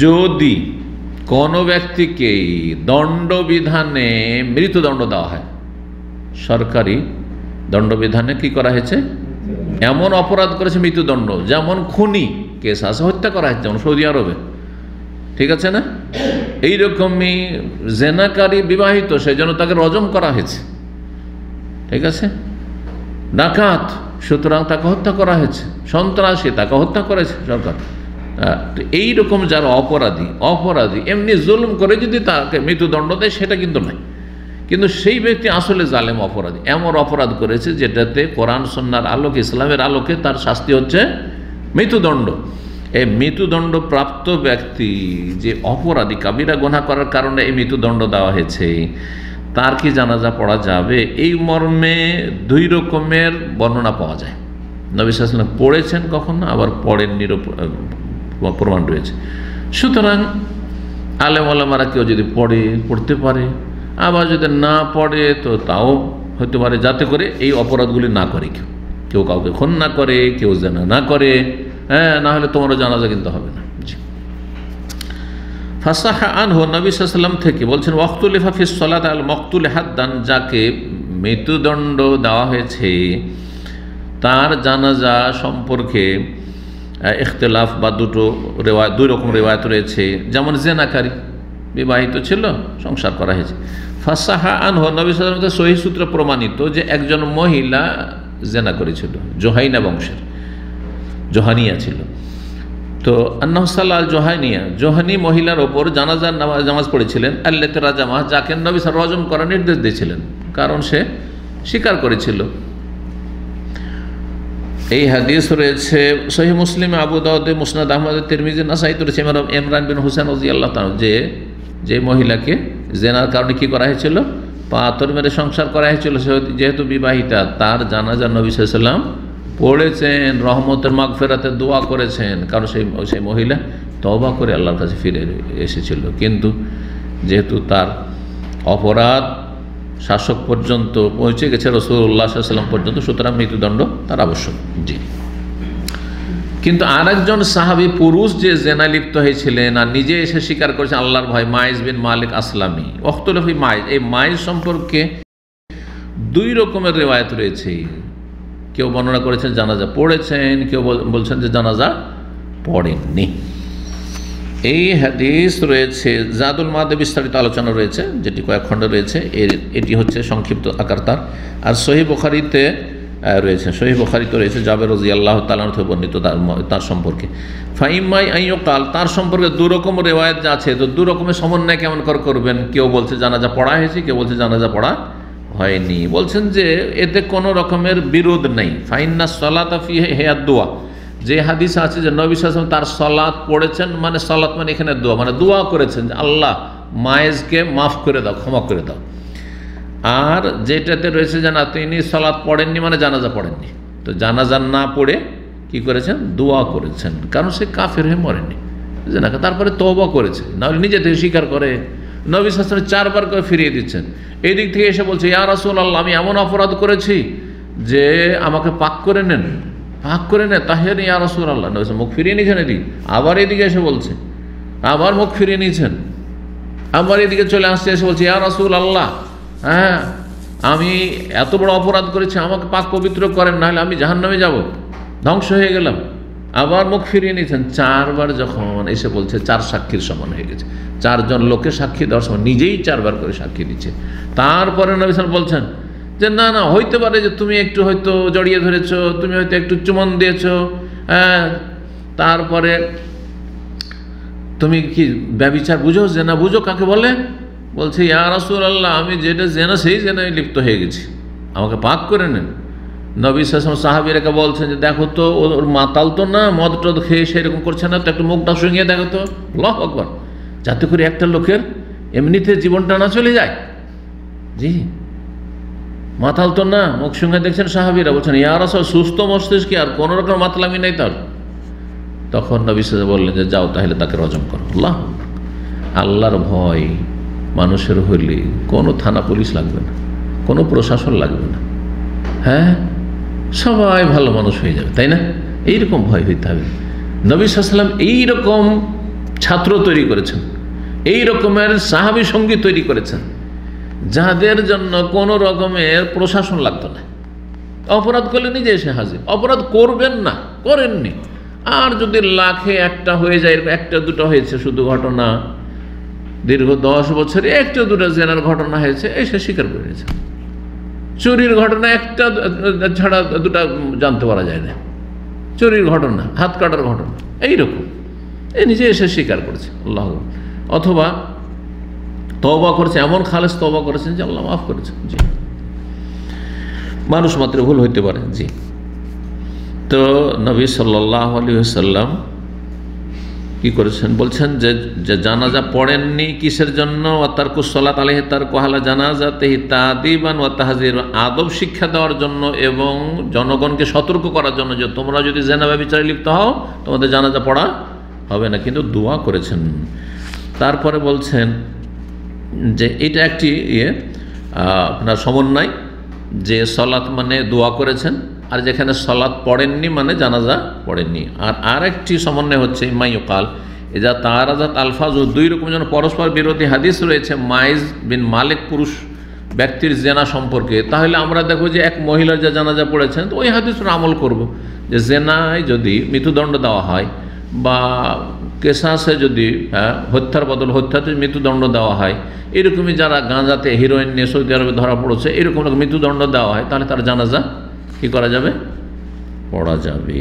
যদি কোনো ব্যক্তিকে দণ্ডবিধানে মৃত্যুদণ্ড দেওয়া হয়, সরকারি দণ্ডবিধানে কি করা হয়েছে, এমন অপরাধ করেছে মৃত্যুদণ্ড, যেমন খুনি কেস আছে, হত্যা করা হয়েছে, যেমন সৌদি আরবে, ঠিক আছে না? এইরকমই জেনাকারী বিবাহিত, সেই জন্য তাকে রজম করা হয়েছে, ঠিক আছে? ডাকাত, সুতরাং তাকে হত্যা করা হয়েছে, সন্ত্রাসী, তাকে হত্যা করেছে সরকার। তো এইরকম যারা অপরাধী এমনি জুলুম করে যদি তাকে মৃত্যুদণ্ড দেয়, সেটা কিন্তু নয়। কিন্তু সেই ব্যক্তি আসলে জালেম অপরাধী, এমন অপরাধ করেছে যেটাতে কোরআন সুন্নাহর আলোকে, ইসলামের আলোকে তার শাস্তি হচ্ছে মৃত্যুদণ্ড। এই মৃত্যুদণ্ড প্রাপ্ত ব্যক্তি যে অপরাধী, কাবিরা গুনাহ করার কারণে এই মৃত্যুদণ্ড দেওয়া হয়েছে, তার কি জানাজা পড়া যাবে? এই মর্মে 2 রকমের বর্ণনা পাওয়া যায়। নবী সাল্লাল্লাহু আলাইহি ওয়াসাল্লাম পড়েছেন কখনো, আবার পড়েননি প্রমাণ রয়েছে। সুতরাং আলেম ওলামারা কেউ যদি পড়তে পারে, আবার যদি না পড়ে তো তাও হতে পারে, যাতে করে এই অপরাধগুলি না করে, কেউ কাউকে খুন না করে, কেউ যেন না করে, না হলে তোমারও জানাজা কিন্তু হবে না। জি, ফাসাহা আনহু, নবী সাল্লাল্লাহু আলাইহি ওয়াসাল্লাম থেকে বলছেন, ওয়াক্তুলিফা ফিস সালাত আল মাকতুল হাদ্দান, যাকে মৃত্যুদণ্ড দেওয়া হয়েছে তার জানাজা সম্পর্কে ইখতিলাফ বা 2 রকম রেওয়ায়ত রয়েছে। যেমন জেনাকারী, বিবাহিত ছিল, সংসার করা হয়েছে। ফাসাহা আনহু, নবী সাল্লাল্লাহু আলাইহি ওয়াসাল্লাম সহিহ সূত্রে প্রমাণিত যে একজন মহিলা জেনা করেছিল, জোহাইনা বংশের, জোহানিয়া ছিল। তো আন্নাহু সাল্লাল জোহানিয়া, জোহানি মহিলার ওপর জানাজার নামাজ পড়েছিলেন, আল্লাতি রাজামা, যাকে নবী সাল্লাল্লাহু আলাইহি ওয়াসাল্লাম রজম করার নির্দেশ দিয়েছিলেন, কারণ সে স্বীকার করেছিল। এই হাদিস রয়েছে সহিহ মুসলিমে, আবু দাউদে, মুসনাদ আহমদ, তিরমিজি, নাসাঈতে রয়েছে। ইমরান বিন হুসাইন রাদিয়াল্লাহু তাআলা, যে মহিলাকে জেনার কারণে কি করা হয়েছিল, পাথর মেরে সংসার করা হয়েছিল, যেহেতু বিবাহিতা, তার জানাজা নবী সাল্লাল্লাহু আলাইহি ওয়াসাল্লাম পড়েছেন, রহমতের মাগফিরাতের দোয়া করেছেন, কারণ সেই মহিলা তওবা করে আল্লাহর কাছে ফিরে এসেছিল। কিন্তু যেহেতু তার অপরাধ শাসক পর্যন্ত পৌঁছে গেছে, রাসূলুল্লাহ সাল্লাল্লাহু আলাইহি ওয়াসাল্লাম পর্যন্ত, সুতরাং মৃত্যুদণ্ড তার আবশ্যক। জি, কিন্তু আরেকজন সাহাবী পুরুষ যে জেনা লিপ্ত হয়েছিলেন আর নিজে এসে স্বীকার করেছেন আল্লাহর ভয়, মাইজ বিন মালিক আসলামী। ওয়াক্তুলিফি মাইজ, এই মাইজ সম্পর্কে 2 রকমের রেওয়ায়েত রয়েছে। কেউ বর্ণনা করেছেন জানাজা পড়েছেন, কেউ বলছেন যে জানাজা পড়েননি। এই হাদিস রয়েছে জাদুল মাদে, বিস্তারিত আলোচনা রয়েছে, যেটি কয়েক খণ্ড রয়েছে, এটি হচ্ছে সংক্ষিপ্ত আকার তার। আর সহিহ বুখারীতে রয়েছে, সহিহ বুখারীতে রয়েছে জাবের রাদিয়াল্লাহু তাআলা থেকে বর্ণিত তার সম্পর্কে। ফাইমাই আইয়ুকাল, তার সম্পর্কে 2 রকম রিওয়ায়াত আছে। তো 2 রকমের সমন্বয় কেমন করবেন? কেউ বলছে জানাজা পড়া হয়েছে, কেউ বলছে জানাজা পড়া হয়নি। বলছেন যে এতে কোনো রকমের বিরোধ নেই। ফাইন্নাস সালাতা ফিহি হিয়া দুআ, যে হাদিস আছে যে নবী সাল্লাল্লাহু আলাইহি ওয়াসাল্লাম তার সালাত পড়েছেন, মানে সালাত মানে এখানে দোয়া, মানে দোয়া করেছেন যে আল্লাহ মায়েজকে মাফ করে দাও, ক্ষমা করে দাও। আর যেটাতে রয়েছে যে না তিনি সালাত পড়েননি মানে জানাজা পড়েননি, তো জানাজা না পড়ে কি করেছেন, দোয়া করেছেন, কারণ সে কাফের হয়ে মরেনি জেনাকে, তারপরে তওবা করেছে, নাহলে নিজে থেকে স্বীকার করে। নবী সাল্লাল্লাহু আলাইহি ওয়াসাল্লাম 4 বার করে ফিরিয়ে দিচ্ছেন। এই দিক থেকে এসে বলছে ইয়া রাসূলুল্লাহ আমি এমন অপরাধ করেছি যে আমাকে পাক করে নেন, পাক করে নেন, তাহের ইয়া রাসূলুল্লাহ। নবী মুখ ফিরিয়ে নিয়েছেন, এদিকে আবার এদিকে এসে বলছে, আবার মুখ ফিরিয়ে নিয়েছেন, আবার এদিকে চলে আসছে, এসে বলছে ইয়া রাসূলুল্লাহ হ্যাঁ আমি এত বড় অপরাধ করেছি, আমাকে পাক পবিত্র করেন, নাহলে আমি জাহান্নামে যাব, ধ্বংস হয়ে গেলাম। আবার মুখ ফিরিয়ে নিয়েছেন। 4 বার যখন এসে বলছে 4 সাক্ষীর সমান হয়ে গেছে, 4 জন লোকে সাক্ষী দেওয়ার সময় নিজেই 4 বার করে সাক্ষী দিচ্ছে। তারপরে নবী সাল্লাল্লাহু আলাইহি ওয়াসাল্লাম বলছেন যে না না হইতে পারে যে তুমি একটু হয়তো জড়িয়ে ধরেছো, তুমি হয়তো একটু চুমন দিয়েছো, হ্যাঁ তারপরে তুমি কি ব্যভিচার বুঝো, জেনা বুঝো কাকে বলে? বলছে ইয়া রাসূলুল্লাহ আমি যেটা জেনা সেই জেনায় লিপ্ত হয়ে গেছি, আমাকে পাক করে নেন। নবী সাল্লাল্লাহু আলাইহি ওয়াসাল্লাম সাহাবীরাকে বলছেন যে দেখো তো ওর মাতাল তো না, মদ টদ খেয়ে সেরকম করছে না তো, একটু মুখটা শুঙিয়ে দেখো তো, আল্লাহু আকবার, যাতে করে একটা লোকের এমনিতে জীবনটা না চলে যায়। জি মাতাল তো না, মুখ শুঙে দেখছেন সাহাবীরা, বলছেন ইয়া রাসূল সুস্থ মস্তিষ্কে আর কোনো রকম মাতলামি নেই তার। তখন নবী সাল্লাল্লাহু আলাইহি ওয়াসাল্লাম বললেন যে যাও তাহলে তাকে রজম করো। আল্লাহর ভয় মানুষের হইলে কোনো থানা পুলিশ লাগবে না, কোনো প্রশাসন লাগবে না, হ্যাঁ সবাই ভালো মানুষ হয়ে যাবে, তাই না? এইরকম ভয় হইতে হবে। নবী সাল্লাল্লাহু আলাইহি ওয়াসাল্লাম এইরকম ছাত্র তৈরি করেছেন, এই রকমের সাহাবী সঙ্গী তৈরি করেছেন যাদের জন্য কোনো রকমের প্রশাসন লাগতো না। অপরাধ করলে নিজে এসে হাজির, অপরাধ করবেন না, করেননি, আর যদি লাখে একটা হয়ে যায়, একটা দুটো হয়েছে শুধু ঘটনা, দীর্ঘ 10 বছরে একটা দুটো জেনার ঘটনা হয়েছে, এসে স্বীকার করে নিয়েছে। চুরির ঘটনা একটা ছাড়া দুটা জানতে পারা যায় না, চুরির ঘটনা, হাত কাটার ঘটনা, এইরকম নিজে এসে স্বীকার করেছে আল্লাহ, অথবা তওবা করেছে, এমন খালেস তওবা করেছেন যে আল্লাহ মাফ করেছেন। জি মানুষ মাত্র ভুল হইতে পারে। জি তো নবী সাল্লাল্লাহু আলাইহি ওয়াসাল্লাম কি করেছেন বলছেন যে জানাজা পড়েননি কিসের জন্য, ওয়া তারকুস সালাত আলাইহি তারকু আলা জানাজাতিহি তাদিবান ওয়া তাহযীর, আদব শিক্ষা দেওয়ার জন্য এবং জনগণকে সতর্ক করার জন্য যে তোমরা যদি জিনা ব্যভিচারে লিপ্ত হও তোমাদের জানাজা পড়া হবে না, কিন্তু দোয়া করেছেন। তারপরে বলছেন যে এটা একটি আপনার সমন্বয়, যে সালাত মানে দোয়া করেছেন, আর যেখানে সালাত পড়েননি মানে জানাজা পড়েননি। আর আরেকটি সমন্বয় হচ্ছে মাইয়ুকাল এজা তারাজাত আলফাজ, 2 রকম যেন পরস্পর বিরোধী হাদিস রয়েছে মাইজ বিন মালিক পুরুষ ব্যক্তির জেনা সম্পর্কে, তাহলে আমরা দেখো যে এক মহিলার যে জানাজা পড়েছেন তো ওই হাদিসের আমল করব, যে জেনায় যদি মৃত্যুদণ্ড দেওয়া হয় বা কেসাসে যদি হত্যার বদল হত্যাতে মৃত্যুদণ্ড দেওয়া হয়, এরকমই যারা গাঁজাতে হিরোইন নিয়ে সৌদি আরবে ধরা পড়েছে এরকম মৃত্যুদণ্ড দেওয়া হয়, তাহলে তার জানাজা কি করা যাবে, পড়া যাবে।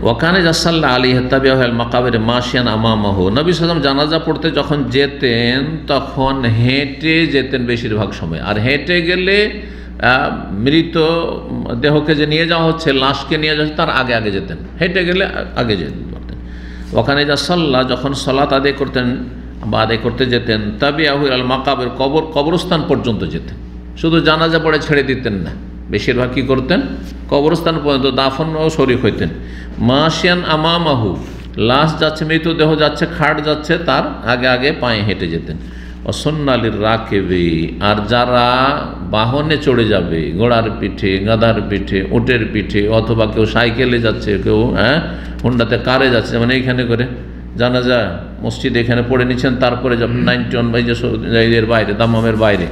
ওয়াকানে জাসাল্লা আলী হেত্তাবিয়াল মাকাবের মাসিয়ান আমামাহু, নবী সাল্লাল্লাহু আলাইহি ওয়াসাল্লাম জানাজা পড়তে যখন যেতেন তখন হেঁটে যেতেন বেশিরভাগ সময়, আর হেঁটে গেলে মৃত দেহকে যে নিয়ে যাওয়া হচ্ছে, লাশকে নিয়ে যাওয়া হচ্ছে, তার আগে আগে যেতেন, হেঁটে গেলে আগে যেতে পারতেন। ওখানে জাসাল্লা যখন সালাত আদায় করতেন বা আদায় করতে যেতেন, তাবিয়াহু আল মাকাবের কবরস্থান পর্যন্ত যেতেন, শুধু জানাজা পড়ে ছেড়ে দিতেন না, বেশিরভাগ কী করতেন কবরস্থান পর্যন্ত দাফন ও শরীক হইতেন। মাসিয়ান আমামাহু, লাশ যাচ্ছে, মৃতদেহ যাচ্ছে, খাট যাচ্ছে, তার আগে আগে পায়ে হেঁটে যেতেন। অসন্নালির রাকেবে, আর যারা বাহনে চড়ে যাবে, ঘোড়ার পিঠে, গাধার পিঠে, উটের পিঠে, অথবা কেউ সাইকেলে যাচ্ছে, কেউ হুন্ডাতে কারে যাচ্ছে, মানে এইখানে করে জানাজা মসজিদ এখানে পড়ে নিচ্ছেন, তারপরে যখন 91 বাই যে বাইরে দাম্মামের বাইরে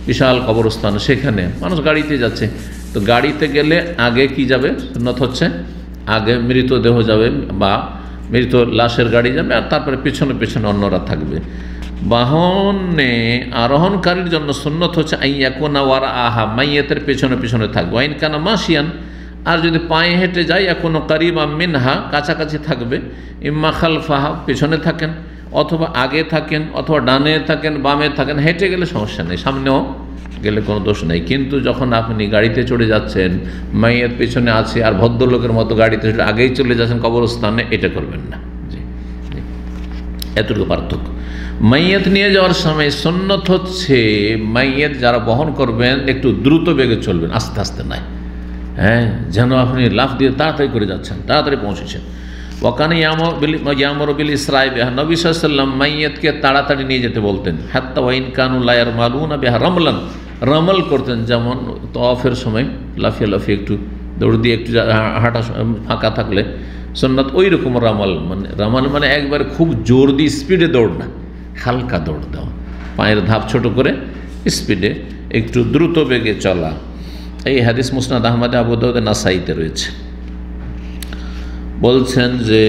বিশাল কবরস্থান, সেখানে মানুষ গাড়িতে যাচ্ছে, তো গাড়িতে গেলে আগে কি যাবে, সুন্নত হচ্ছে আগে মৃতদেহ যাবে বা মৃত লাশের গাড়ি যাবে, আর তারপরে পেছনে পেছনে অন্যরা থাকবে। বাহনে আরোহণকারীর জন্য সুন্নত হচ্ছে আইয়াকুনা ওয়ারা আহা, মাইয়াতের পেছনে পেছনে থাকবে, আইন কানা মাসিয়ান, আর যদি পায়ে হেঁটে যায় এখনও কারিবা মিনহা, কাছাকাছি থাকবে, ইম্মা খালফাহা, পেছনে থাকেন, অথবা আগে থাকেন, অথবা ডানে থাকেন, বামে থাকেন, হেঁটে গেলে সমস্যা নেই, সামনেও গেলে কোনো দোষ নেই। কিন্তু যখন আপনি গাড়িতে চড়ে যাচ্ছেন, মাইয়াত পেছনে আছে আর ভদ্রলোকের মতো গাড়িতে আগেই চলে যাচ্ছেন কবরস্থানে, এটা করবেন না। জি, এতটুকু পার্থক্য। মাইয়াত নিয়ে যাওয়ার সময় সুন্নত হচ্ছে মাইয়াত যারা বহন করবেন একটু দ্রুত বেগে চলবেন, আস্তে আস্তে নয়। হ্যাঁ, যেন আপনি লাফ দিয়ে তাড়াতাড়ি করে যাচ্ছেন, তাড়াতাড়ি পৌঁছেছেন। ওয়াকানে ইয়ামর বিল ইসরাই বিহা, নবী সাল্লাল্লাহু আলাইহি ওয়াসাল্লাম মাইয়াতকে তাড়াতাড়ি নিয়ে যেতে বলতেন। হাত্তা ওয়াইন কানু লা ইয়ারমালুনা বিহা রামলান, রমল করতেন, যেমন তওয়াফের সময় লাফিয়ে লাফিয়ে একটু দৌড় দিয়ে একটু হাঁটা ফাঁকা থাকলে সুন্নাত ওই রকম রামাল মানে একবার খুব জোর দিয়ে স্পিডে দৌড় না, হালকা দৌড় দেওয়া, পায়ের ধাপ ছোট করে স্পিডে একটু দ্রুত বেগে চলা। এই হাদিস মুসনাদ আহমদে, আবু দাউদ, নাসাইতে রয়েছে। বলছেন যে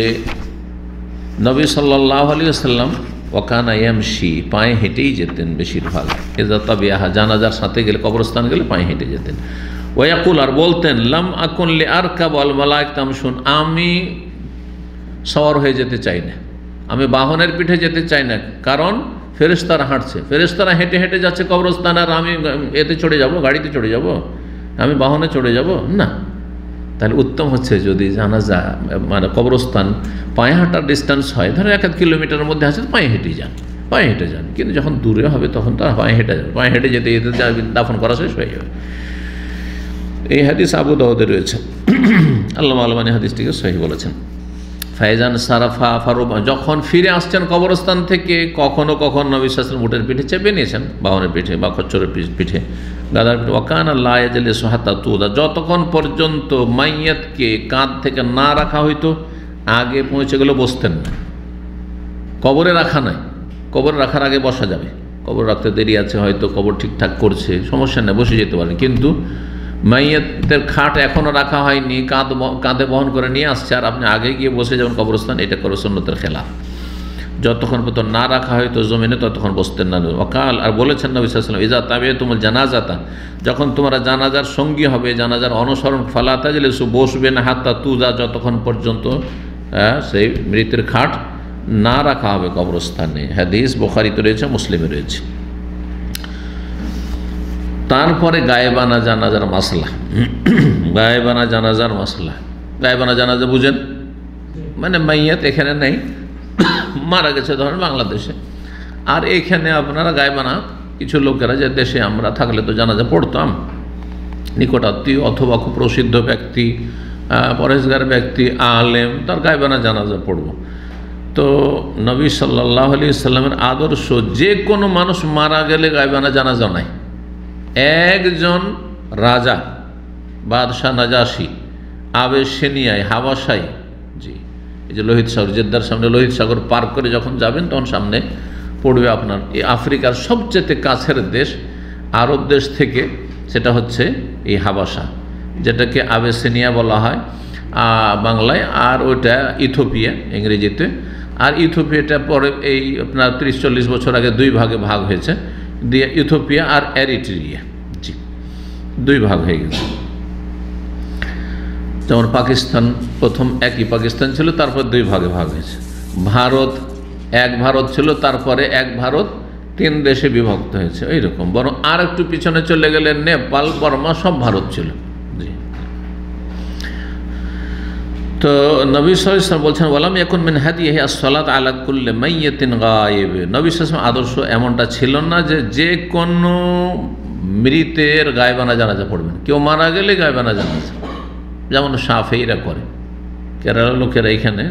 নবী সাল্লাল্লাহু আলাইহি ওয়াসাল্লাম ওয়াকানা ইয়ামশি, পায়ে হেঁটেই যেতেন বেশিরভাগ। ইযা তাবিআহা, জানাজার সাথে গেলে, কবরস্থান গেলে পায়ে হেঁটে যেতেন। ওয়াকুল, আর বলতেন লাম আকুন লি আরকাব আল মালায়েকা তামশুন, আমি সওয়ার হয়ে যেতে চাই না, আমি বাহনের পিঠে যেতে চাই না, কারণ ফেরেশতারা হাঁটছে, ফেরেশতারা হেঁটে হেঁটে যাচ্ছে কবরস্থান, আর আমি এতে চড়ে যাব, গাড়িতে চড়ে যাব, আমি বাহনে চড়ে যাব না। তাহলে উত্তম হচ্ছে যদি জানাজা মানে কবরস্থান পায়ে হাঁটার ডিস্টেন্স হয়, ধরো 1-1 কিলোমিটারের মধ্যে আছে, পায়ে হেঁটে যান, পায়ে হেঁটে যান। কিন্তু যখন দূরে হবে তখন তো পায়ে হেঁটে যাবে, পায়ে হেঁটে যেতে যেতে দাফন করা শেষ হয়ে যাবে। এই হাদিস আবু দাউদে রয়েছে। আল্লামা আলবানী হাদিসটিকে সহিহ বলেছেন। ফাইজান সারাফা ফারুবা, যখন ফিরে আসছেন কবরস্থান থেকে, কখনো কখনো নবী সাল্লাল্লাহু আলাইহি ওয়াসাল্লাম উটের পিঠে চেপে নিয়েছেন, বাহনের পিঠে বা খচ্চরের পিঠে, গাদার পিঠে। ওয়াকানা লা ইয়াজলিসু হাত্তা তুদা, যতক্ষণ পর্যন্ত মাইয়াতকে কাঁধ থেকে না রাখা হইতো, আগে পৌঁছে গেলে বসতেন না। কবরে রাখা নাই, কবরে রাখার আগে বসা যাবে, কবর রাখতে দেরি আছে, হয়তো কবর ঠিকঠাক করছে, সমস্যা নেই, বসে যেতে পারেন। কিন্তু মাইয়াতের খাট এখনও রাখা হয়নি, কাঁধে বহন করে নিয়ে আসছে, আর আপনি আগে গিয়ে বসে যাবেন কবরস্থান, এটা করে সুন্নতের খেলাফ। যতক্ষণ পর্যন্ত না রাখা হয়তো জমিনে, ততক্ষণ বসতেন না। ওয়াকাল, আর বলেছেন নবী সাল্লাল্লাহু আলাইহি ওয়াসাল্লাম, ইজা তাবিআতুমুল জানাজাতা, যখন তোমরা জানাজার সঙ্গী হবে, জানাজার অনুসরণ, ফালা তাজলিসু, বসবে না, হাত্তা তুজা, যতক্ষণ পর্যন্ত সেই মৃতের খাট না রাখা হবে কবরস্থানে। হাদিস বুখারীতে রয়েছে, মুসলিমে রয়েছে। তারপরে গায়েবানা জানাজার মাসলা। গায়েবানা জানাজার মাসলা, গায়েবানা জানাজা বুঝেন? মানে মাইয়াত এখানে নেই, মারা গেছে ধরেন বাংলাদেশে, আর এখানে আপনারা গায়েবানা কিছু লোকেরা, যে দেশে আমরা থাকলে তো জানাজা পড়তাম, নিকটাত্মীয় অথবা খুব প্রসিদ্ধ ব্যক্তি, পরেশগার ব্যক্তি, আলেম, তার গায়েবানা জানাজা পড়ব। তো নবী সাল্লাল্লাহু আলাইহি ওয়াসাল্লামের আদর্শ, যে কোনো মানুষ মারা গেলে গায়েবানা জানাজা নাই। একজন রাজা, বাদশাহ নাজাসি, আবেসিনিয়ায়, হাবাসায়, জি, এই যে লোহিত সাগর, জেদ্দার সামনে লোহিত সাগর পার করে যখন যাবেন, তখন সামনে পড়বে আপনার এই আফ্রিকার সবচেয়ে কাছের দেশ, আরব দেশ থেকে, সেটা হচ্ছে এই হাবাসা, যেটাকে আবেসিনিয়া বলা হয় বাংলায়, আর ওইটা ইথিওপিয়া ইংরেজিতে। আর ইথিওপিয়াটা পরে এই আপনার 30-40 বছর আগে 2 ভাগে ভাগ হয়েছে, দিয়ে ইথিওপিয়া আর এরিট্রিয়া, জি, 2 ভাগ হয়ে গেছে। যেমন পাকিস্তান প্রথম একই পাকিস্তান ছিল, তারপর 2 ভাগে ভাগ হয়েছে। ভারত এক ভারত ছিল, তারপরে এক ভারত 3 দেশে বিভক্ত হয়েছে, এইরকম। বরং আর একটু পিছনে চলে গেলে নেপাল, বর্মা, সব ভারত ছিল, জি। তো নবী সাল্লাল্লাহু আলাইহি ওয়াসাল্লাম বলছেন, ওয়ালাম ইয়াকুন মিন হাদিহি আস-সালাত আলা কুল্লি মাইয়াতিন গায়েব। নবী সাল্লাল্লাহু আলাইহি ওয়াসাল্লাম আদর্শ এমনটা ছিল না যে যে কোনো মৃতের গায়েবানা জানাজা পড়বেন, কেউ মারা গেলে গায়েবানা জানাজা, যেমন শাফেঈরা করে। কেরালার লোকেরা এখানে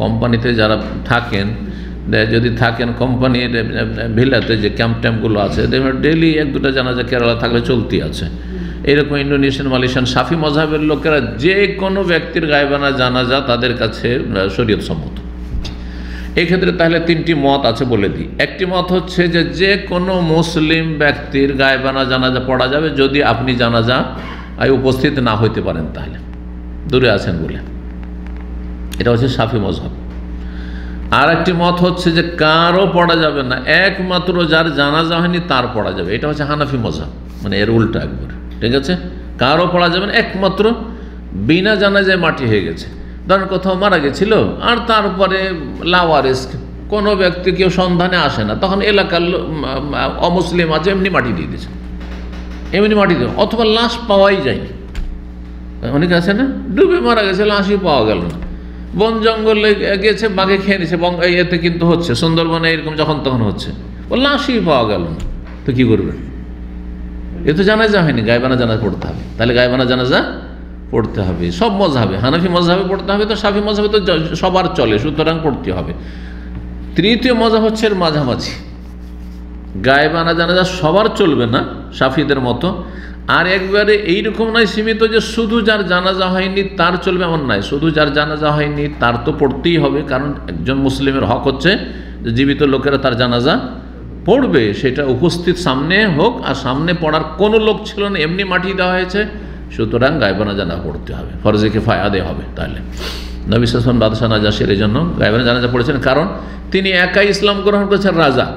কোম্পানিতে যারা থাকেন, যদি থাকেন কোম্পানির ভিলাতে যে ক্যাম্পগুলো আছে, দেখবেন ডেইলি 1-2টা জানাজা কেরালা থাকলে চলতি আছে। এরকম ইন্দোনেশিয়ান, মালয়েশিয়ান শাফি মযহাবের লোকেরা যে কোনো ব্যক্তির গায়েবানা জানাজা তাদের কাছে শরীয়ত সম্মত। এক্ষেত্রে তাহলে 3টি মত আছে বলে দিই। একটি মত হচ্ছে যে যে কোনো মুসলিম ব্যক্তির গায়েবানা জানাজা পড়া যাবে, যদি আপনি জানাজা উপস্থিত না হইতে পারেন, তাহলে দূরে আছেন বলে, এটা হচ্ছে শাফি মযহাব। আর একটি মত হচ্ছে যে কারও পড়া যাবে না, একমাত্র যার জানাজা হয়নি তার পড়া যাবে, এটা হচ্ছে হানাফি মযহাব, মানে এর উল্টা একবার, ঠিক আছে। কারও পড়া যাবে না, একমাত্র বিনা জানাজায় মাটি হয়ে গেছে, ধরেন কোথাও মারা গেছিল, আর তারপরে লাওয়ারিস কোনো ব্যক্তি, কেউ সন্ধানে আসে না, তখন এলাকার অমুসলিম আছে, এমনি মাটি দিয়ে দিয়েছে, এমনি মাটিতে, অথবা লাশ পাওয়াই যায়নি। অনেকে আছে না, ডুবে মারা গেছে, লাশই পাওয়া গেল না। বন জঙ্গলে গেছে, বাঘে খেয়ে নিছে, এতে কিন্তু হচ্ছে সুন্দরবনে এরকম যখন তখন হচ্ছে, ও লাশই পাওয়া গেল না, তো কি করবে? এ তো জানাজা হয়নি, গায়েবানা জানাজা পড়তে হবে। তাহলে গায়েবানা জানাজা পড়তে হবে সব মজহাবে। হানাফি মজহাবে পড়তে হবে, তো শাফি মজহাবে তো সবার চলে, সুতরাং পড়তে হবে। তৃতীয় মজহাব হচ্ছে মাঝামাঝি, গায়েবানা জানাজা সবার চলবে না শাফিদের মতো, আর একবারে এইরকম নয় সীমিত যে শুধু যার জানাজা হয়নি তার চলবে, এমন নয়। শুধু যার জানাজা হয়নি তার তো পড়তেই হবে, কারণ একজন মুসলিমের হক হচ্ছে যে জীবিত লোকেরা তার জানাজা পড়বে, সেটা উপস্থিত সামনে হোক, আর সামনে পড়ার কোনো লোক ছিল না, এমনি মাটি দেওয়া হয়েছে, সুতরাং গায়েবানা জানাজা পড়তে হবে, ফরজে কিফায়া আদায় হবে। তাহলে নবী সাল্লাল্লাহু আলাইহি ওয়াসাল্লাম বাদশাহ নাজাশীর এই জন্য গায়েবানা জানাজা পড়েছেন, কারণ তিনি একাই ইসলাম গ্রহণ করেছেন, রাজা।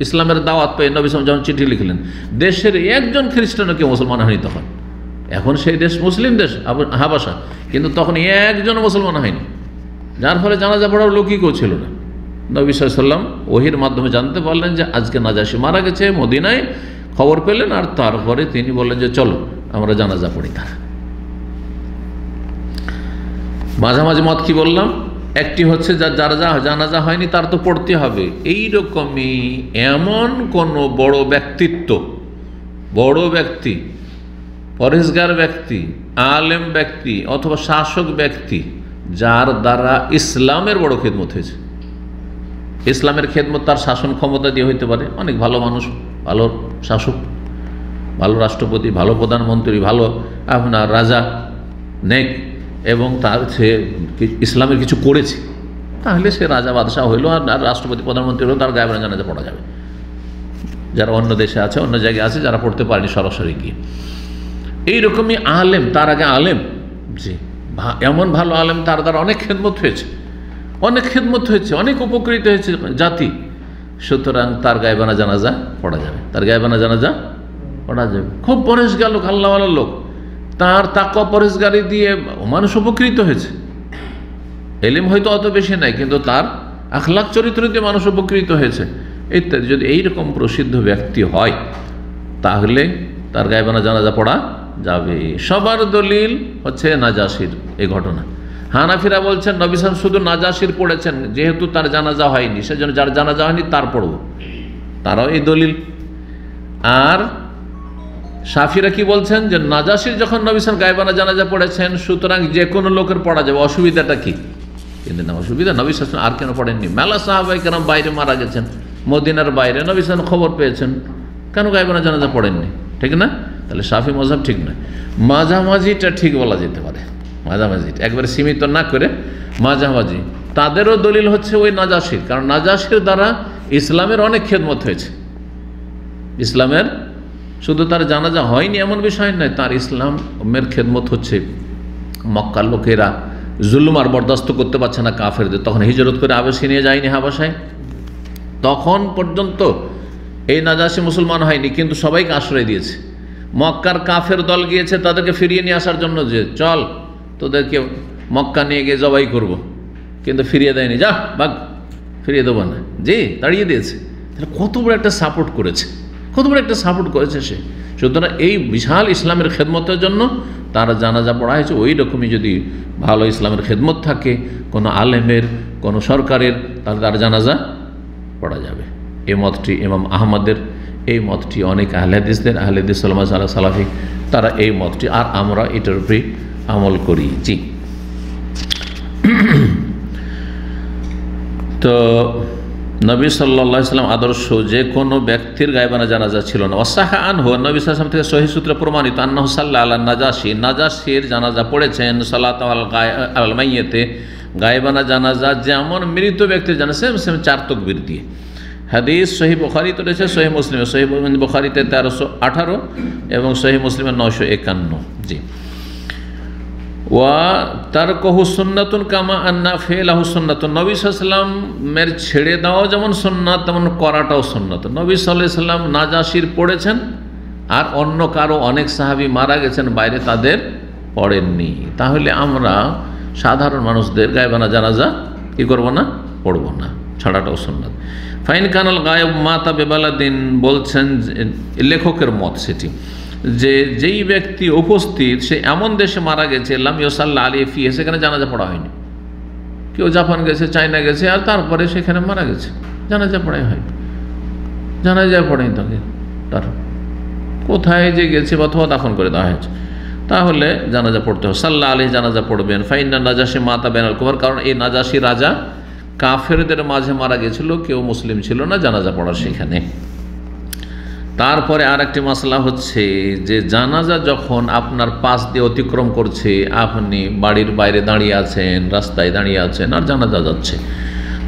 ইসলামের দাওয়াত পেয়ে নবী সাল্লাল্লাহু আলাইহি ওয়াসাল্লাম যখন চিঠি লিখলেন, দেশের একজন খ্রিস্টানও কেউ মুসলমান হয়নি তখন। এখন সেই দেশ মুসলিম দেশ হাবাসা, কিন্তু তখন একজন মুসলমান হয়নি, যার ফলে জানাজা পড়ার লোকই কেউ ছিল না। নবী সাল্লাল্লাহু আলাইহি ওয়াসাল্লাম ওহির মাধ্যমে জানতে পারলেন যে আজকে নাজাশী মারা গেছে, মদিনায় খবর পেলেন, আর তারপরে তিনি বললেন যে চলো আমরা জানাজা পড়ি। তারা মাঝামাঝি মত কি বললাম, একটি হচ্ছে যার জানাজা হয়নি তার তো পড়তে হবে। এইরকমই এমন কোনো বড় ব্যক্তিত্ব, বড় ব্যক্তি, পরহেজগার ব্যক্তি, আলেম ব্যক্তি অথবা শাসক ব্যক্তি যার দ্বারা ইসলামের বড় খেদমত হয়েছে, ইসলামের খেদমত তার শাসন ক্ষমতা দিয়ে হইতে পারে, অনেক ভালো মানুষ, ভালো শাসক, ভালো রাষ্ট্রপতি, ভালো প্রধানমন্ত্রী, ভালো আপনার রাজা নেক, এবং তার সে ইসলামের কিছু করেছে, তাহলে সে রাজা বাদশাহ হইল আর রাষ্ট্রপতি প্রধানমন্ত্রী হলো, তার গায়েবানা জানাজা পড়া যাবে। যারা অন্য দেশে আছে, অন্য জায়গায় আছে, যারা পড়তে পারেনি সরাসরি গিয়ে। এইরকমই আলেম, তার আগে আলেম, জি এমন ভালো আলেম, তার দ্বারা অনেক খেদমত হয়েছে, অনেক খেদমত হয়েছে, অনেক উপকৃত হয়েছে জাতি, সুতরাং তার গায়েবানা জানাজা পড়া যাবে, তার গায়েবানা জানাজা পড়া যাবে। খুব পরেশগার লোক, আল্লাহওয়ালার লোক, তার তাকওয়া পরেশগারি দিয়ে মানুষ উপকৃত হয়েছে, এলিম হয়তো অত বেশি নাই, কিন্তু তার আখলাক চরিত্র দিয়ে মানুষ উপকৃত হয়েছে ইত্যাদি। যদি এইরকম প্রসিদ্ধ ব্যক্তি হয় তাহলে তার গায়েবানা জানাজা পড়া যাবে। সবার দলিল হচ্ছে নাজাশির এই ঘটনা। হানাফিরা বলছেন নবী সাল্লাল্লাহু আলাইহি ওয়াসাল্লাম শুধু নাজাশির পড়েছেন, যেহেতু তার জানাজা হয়নি সেজন্য যার জানাজা হয়নি তার পড়ব, তারাও এই দলিল। আর শাফিরা কি বলছেন যে নাজাশির যখন নবী সাল্লাল্লাহু আলাইহি ওয়াসাল্লাম গায়েবানা জানাজা পড়েছেন, সুতরাং যে কোনো লোকের পড়া যাবে, অসুবিধাটা কি? কিন্তু না, অসুবিধা নবী সাল্লাল্লাহু আলাইহি ওয়াসাল্লাম আর কেন পড়েননি? মেলা সাহাবায়ে কেরাম বাইরে মারা গেছেন, মদিনার বাইরে, নবী সাল্লাল্লাহু আলাইহি ওয়াসাল্লাম খবর পেয়েছেন, কেন গায়েবানা জানাজা পড়েননি? ঠিক না? তাহলে শাফি মজহাব ঠিক নয়, মাঝামাঝিটা ঠিক বলা যেতে পারে। মাঝামাঝিটা একবারে সীমিত না করে মাঝামাঝি। তাদেরও দলিল হচ্ছে ওই নাজাশির, কারণ নাজাশির দ্বারা ইসলামের অনেক খেদমত হয়েছে। ইসলামের শুধু তার জানাজা হয়নি এমন বিষয় নয়, তার ইসলামের খেদমত হচ্ছে। মক্কার লোকেরা জুলুম আর বরদাস্ত করতে পারছে না কাফেরদের, তখন হিজরত করে আবেসিনিয়া যায়নি হাবাসায়, তখন পর্যন্ত এই নাজাশি মুসলমান হয়নি, কিন্তু সবাইকে আশ্রয় দিয়েছে। মক্কার কাফের দল গিয়েছে তাদেরকে ফিরিয়ে নিয়ে আসার জন্য, যে চল তোদেরকে মক্কা নিয়ে গিয়ে জবাই করব, কিন্তু ফিরিয়ে দেয়নি, যা বাঘ, ফিরিয়ে দেবো না, জি তাড়িয়ে দিয়েছে। তাহলে কত বড় একটা সাপোর্ট করেছে, কত বড় একটা সাপোর্ট করেছে সে। সুতরাং এই বিশাল ইসলামের খেদমতের জন্য তার জানাজা পড়া হয়েছে। ওই রকমই যদি ভালো ইসলামের খেদমত থাকে কোনো আলেমের, কোনো সরকারের, তাহলে তার জানাজা পড়া যাবে। এই মতটি ইমাম আহমদের, এই মতটি অনেক আহলে হাদিসদের, আহলে হাদিস সালাফি, তারা এই মতটি, আর আমরা এটার উপরে আমল করি। জি, তো নবী সাল্লাল্লাহু আলাইহি ওয়াসাল্লাম আদর্শ যে কোনো ব্যক্তির গায়েবানা জানাজা ছিল না। ওয়াসাহা আনহু, নবী সাল্লাল্লাহু আলাইহি ওয়াসাল্লাম থেকে সহিহ সূত্রে প্রমাণিত, আন্নাহু সাল্লাল্লাহু আলা নাজাশী, নাজাশীর জানাজা পড়েছেন, সালাতু আল মাইয়িতে, গায়েবানা জানাজা যেমন মৃত ব্যক্তির জানাজা সেম 4 তাকবীর দিয়ে। হাদিস সহিহ বুখারীতে রয়েছে, সহিহ মুসলিমে, সহিহ বুখারীতে 1318 এবং সহিহ মুসলিমে 951। জি, ওয়া তারকুহু সুন্নাতুন কামা আন্না ফিলাহু সুন্নাতুন, নবী সাল্লাল্লাহু আলাইহি ওয়াসাল্লামের ছেড়ে দেওয়া যেমন সুন্নাত তেমন করাটাও সুন্নাত। নবী সাল্লাল্লাহু আলাইহি ওয়াসাল্লাম নাজাশির পড়েছেন, আর অন্য কারো অনেক সাহাবী মারা গেছেন বাইরে, তাদের পড়েননি। তাহলে আমরা সাধারণ মানুষদের গায়েবানা জানাজা কি করব না, পড়ব না, ছাড়াটাও সুন্নাত। ফাইন কানাল গায়েব মাতা বেবালাদিন, বলছেন লেখকের মত সেটি, যে যেই ব্যক্তি উপস্থিত সে এমন দেশে মারা গেছে লাম ইউসাল্লা আলাইহি ফিহি, সেখানে জানাজা পড়া হয়নি। কেউ জাপান গেছে, চায়না গেছে, আর তারপরে সেখানে মারা গেছে, জানাজা পড়াই হয়, জানাজা পড়েনি তাকে, তার কোথায় যে গেছে অথবা দাফন করে দেওয়া হয়েছে, তাহলে জানাজা পড়তে হবে। সাল্লাহ আলাইহি জানাজা পড়বেন। ফাইন্না নাজাশি মাতা বেনাল কুফার, কারণ এই নাজাশি রাজা কাফেরদের মাঝে মারা গেছিল, কেউ মুসলিম ছিল না, জানাজা পড়ার সেখানে। তারপরে আর একটি মাসলা হচ্ছে যে জানাজা যখন আপনার পাশ দিয়ে অতিক্রম করছে, আপনি বাড়ির বাইরে দাঁড়িয়ে আছেন, রাস্তায় দাঁড়িয়ে আছেন, আর জানাজা যাচ্ছে,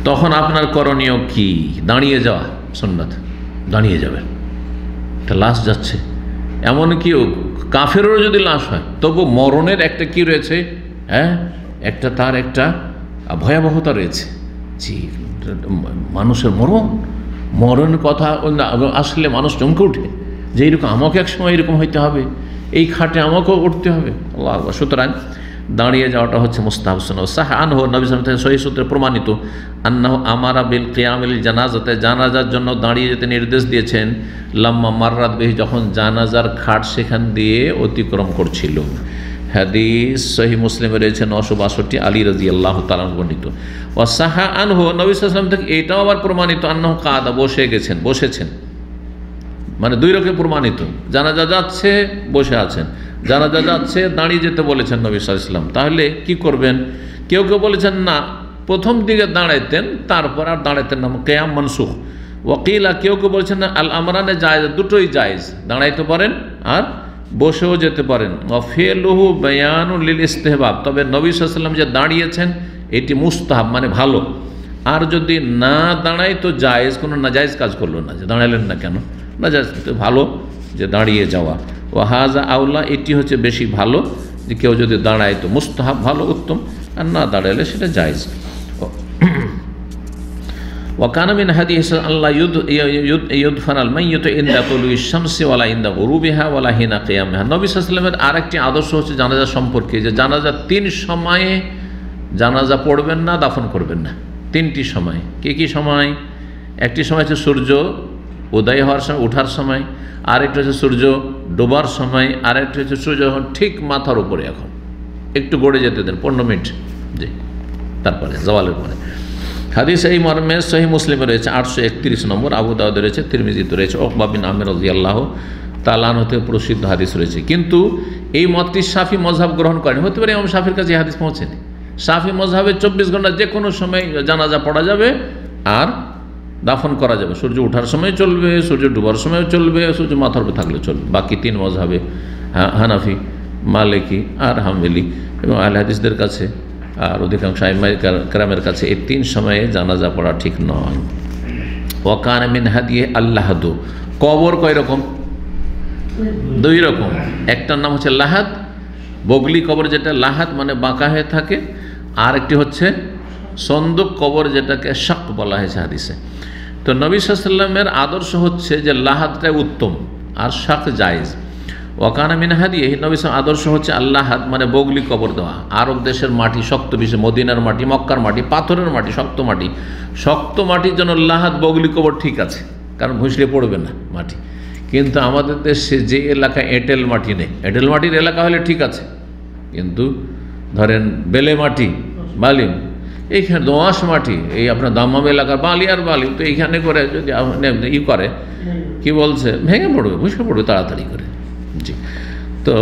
তখন আপনার করণীয় কি? দাঁড়িয়ে যাওয়া সুন্নাত, দাঁড়িয়ে যাবেন। একটা লাশ যাচ্ছে, এমনকি কাফেরও যদি লাশ হয় তবু মরণের একটা কি রয়েছে, হ্যাঁ, একটা তার একটা ভয়াবহতা রয়েছে। জি, মানুষের মরণের কথা আসলে মানুষ চমকে উঠে যে এইরকম আমাকে এক সময় এরকম হইতে হবে, এই খাটে আমাকেও উঠতে হবে। আল্লাহ, সুতরাং দাঁড়িয়ে যাওয়াটা হচ্ছে মুস্তাহাব সুন্নাহ। সাহ আনহু, নবী সাল্লাল্লাহু আলাইহি ওয়াসাল্লাম থেকে সহিহ সূত্রে প্রমাণিত, আন্নাহু আমারা বিল কিয়ামিল জানাজাতে, জানাজার জন্য দাঁড়িয়ে যেতে নির্দেশ দিয়েছেন। লাম্মা মাররাত বিহি, যখন জানাজার খাট সেখান দিয়ে অতিক্রম করছিল। হাদিস সহিহ মুসলিমে রয়েছে 962, আলী রাদিয়াল্লাহু তাআলা বর্ণিত। ওয়া সাহা আনহু, নবী সাল্লাল্লাহু আলাইহি ওয়াসাল্লাম থেকে এটাও আবার প্রমাণিত, আন্নাহু কাদা, বসেছেন, মানে দুই রকম প্রমাণিত। জানাজা যাচ্ছে, বসে আছেন, জানাজা যাচ্ছে, দাঁড়িয়ে যেতে বলেছেন নবী সাল্লাল্লাহু আলাইহি ওয়াসাল্লাম। তাহলে কি করবেন? কেউ বলেছেন না, প্রথম দিকে দাঁড়াইতেন, তারপর আর দাঁড়াইতেন না, কিয়াম মানসুখ। ওয়াকিলা, কেউ বলেছেন না, আল আমরানে জায়েজ, দুটোই জায়েজ, দাঁড়াইতে পারেন আর বসেও যেতে পারেন। ওয়াফিলুহু বায়ানুল লিল ইস্তিহবাব, তবে নবী সাল্লাল্লাহু আলাইহি ওয়াসাল্লাম যে দাঁড়িয়েছেন এটি মুস্তাহাব, মানে ভালো। আর যদি না দাঁড়ায় তো জায়েজ, কোনো নাজায়েজ কাজ করলো না, যে দাঁড়ালেন না কেন, নাজায়েজ, ভালো যে দাঁড়িয়ে যাওয়া। ওয়াহাজা আউলা, এটি হচ্ছে বেশি ভালো, যে কেউ যদি দাঁড়ায় তো মুস্তাহাব, ভালো, উত্তম, আর না দাঁড়ালে সেটা জায়েজ। ওয়াকানা মিন হাদিস আল্লাহ ইউদফানাল মাইয়িতু ইনদা তুলুইশ শামসি ওয়ালা ইনদা গুরুবিহা ওয়ালা হিনা কিয়ামিহা। নবী সাল্লাল্লাহু আলাইহি ওয়াসাল্লামের আরেকটি আদর্শ হচ্ছে জানাজা সম্পর্কে, যে জানাজা 3 সময়ে জানাজা পড়বেন না, দাফন করবেন না। 3টি সময়। কি সময়? একটি সময় হচ্ছে সূর্য উদয় হওয়ার সময়, ওঠার সময়, আরেকটা হচ্ছে সূর্য ডোবার সময়, আরেকটা হচ্ছে সূর্য যখন ঠিক মাথার উপরে, এখন একটু গড়ে যেতে দেন 15 মিনিট, জি, তারপরে জওয়ালের পরে। হাদিস এই মর্মে সহিহ মুসলিমে রয়েছে 831 নম্বর, আবু দাউদে রয়েছে, তিরমিজিতে রয়েছে, উকবা বিন আমির রাদিয়াল্লাহু তাআলা আনহু থেকে প্রসিদ্ধ হাদিস রয়েছে। কিন্তু এই মতটি শাফি মযহাব গ্রহণ করেন। হতে পারে ইমাম শাফির কাছে এই হাদিস পৌঁছেনি। শাফি মযহাবে 24 ঘন্টা যে কোনো সময় জানাজা পড়া যাবে আর দাফন করা যাবে। সূর্য ওঠার সময় চলবে, সূর্য ডুবার সময় চলবে, সূর্য মাথার উপর থাকলে চলবে। বাকি 3 মযহাবে, হানাফি, মালিকি আর হাম্বলি এবং আহলে হাদিসদের কাছে আর অধিকাংশ আইম্মায়ে কেরামের কাছে এই 3 সময়ে জানাজা পড়া ঠিক নয়। ওয়াকানা মিন হাদিয়ে আল্লাহাদু, কবর কয় রকম? 2 রকম। একটার নাম হচ্ছে লাহাদ, বগলি কবর, যেটা লাহাদ মানে বাঁকা হয়ে থাকে, আর একটি হচ্ছে সন্দুক কবর, যেটাকে শাক বলা হয়েছে হাদিসে। তো নবী সাল্লাল্লাহু আলাইহি ওয়াসাল্লামের আদর্শ হচ্ছে যে লাহাদটাই উত্তম আর শাক জায়েজ। ওয়াকানা মিন হাদিয়ে, নবী সাল্লাল্লাহু আদর্শ হচ্ছে আল্লাহাদ মানে বগলি কবর দেওয়া। আরব দেশের মাটি শক্ত, বিশেষ মদিনার মাটি, মক্কার মাটি, পাথরের মাটি, শক্ত মাটির জন্য লাহাদ বগলি কবর ঠিক আছে, কারণ ভুসড়ে পড়বে না মাটি। কিন্তু আমাদের দেশে যে এলাকায় এঁটেল মাটি নেই, এঁটেল মাটির এলাকা হলে ঠিক আছে, কিন্তু ধরেন বেলে মাটি, বালি, এইখানে দোআঁশ মাটি, এই আপনার দাম্মাম এলাকার বালি আর বালি, তো এইখানে করে যদি করে কি বলছে, ভেঙে পড়বে, ভুসড়ে পড়বে তাড়াতাড়ি করে। জি, তো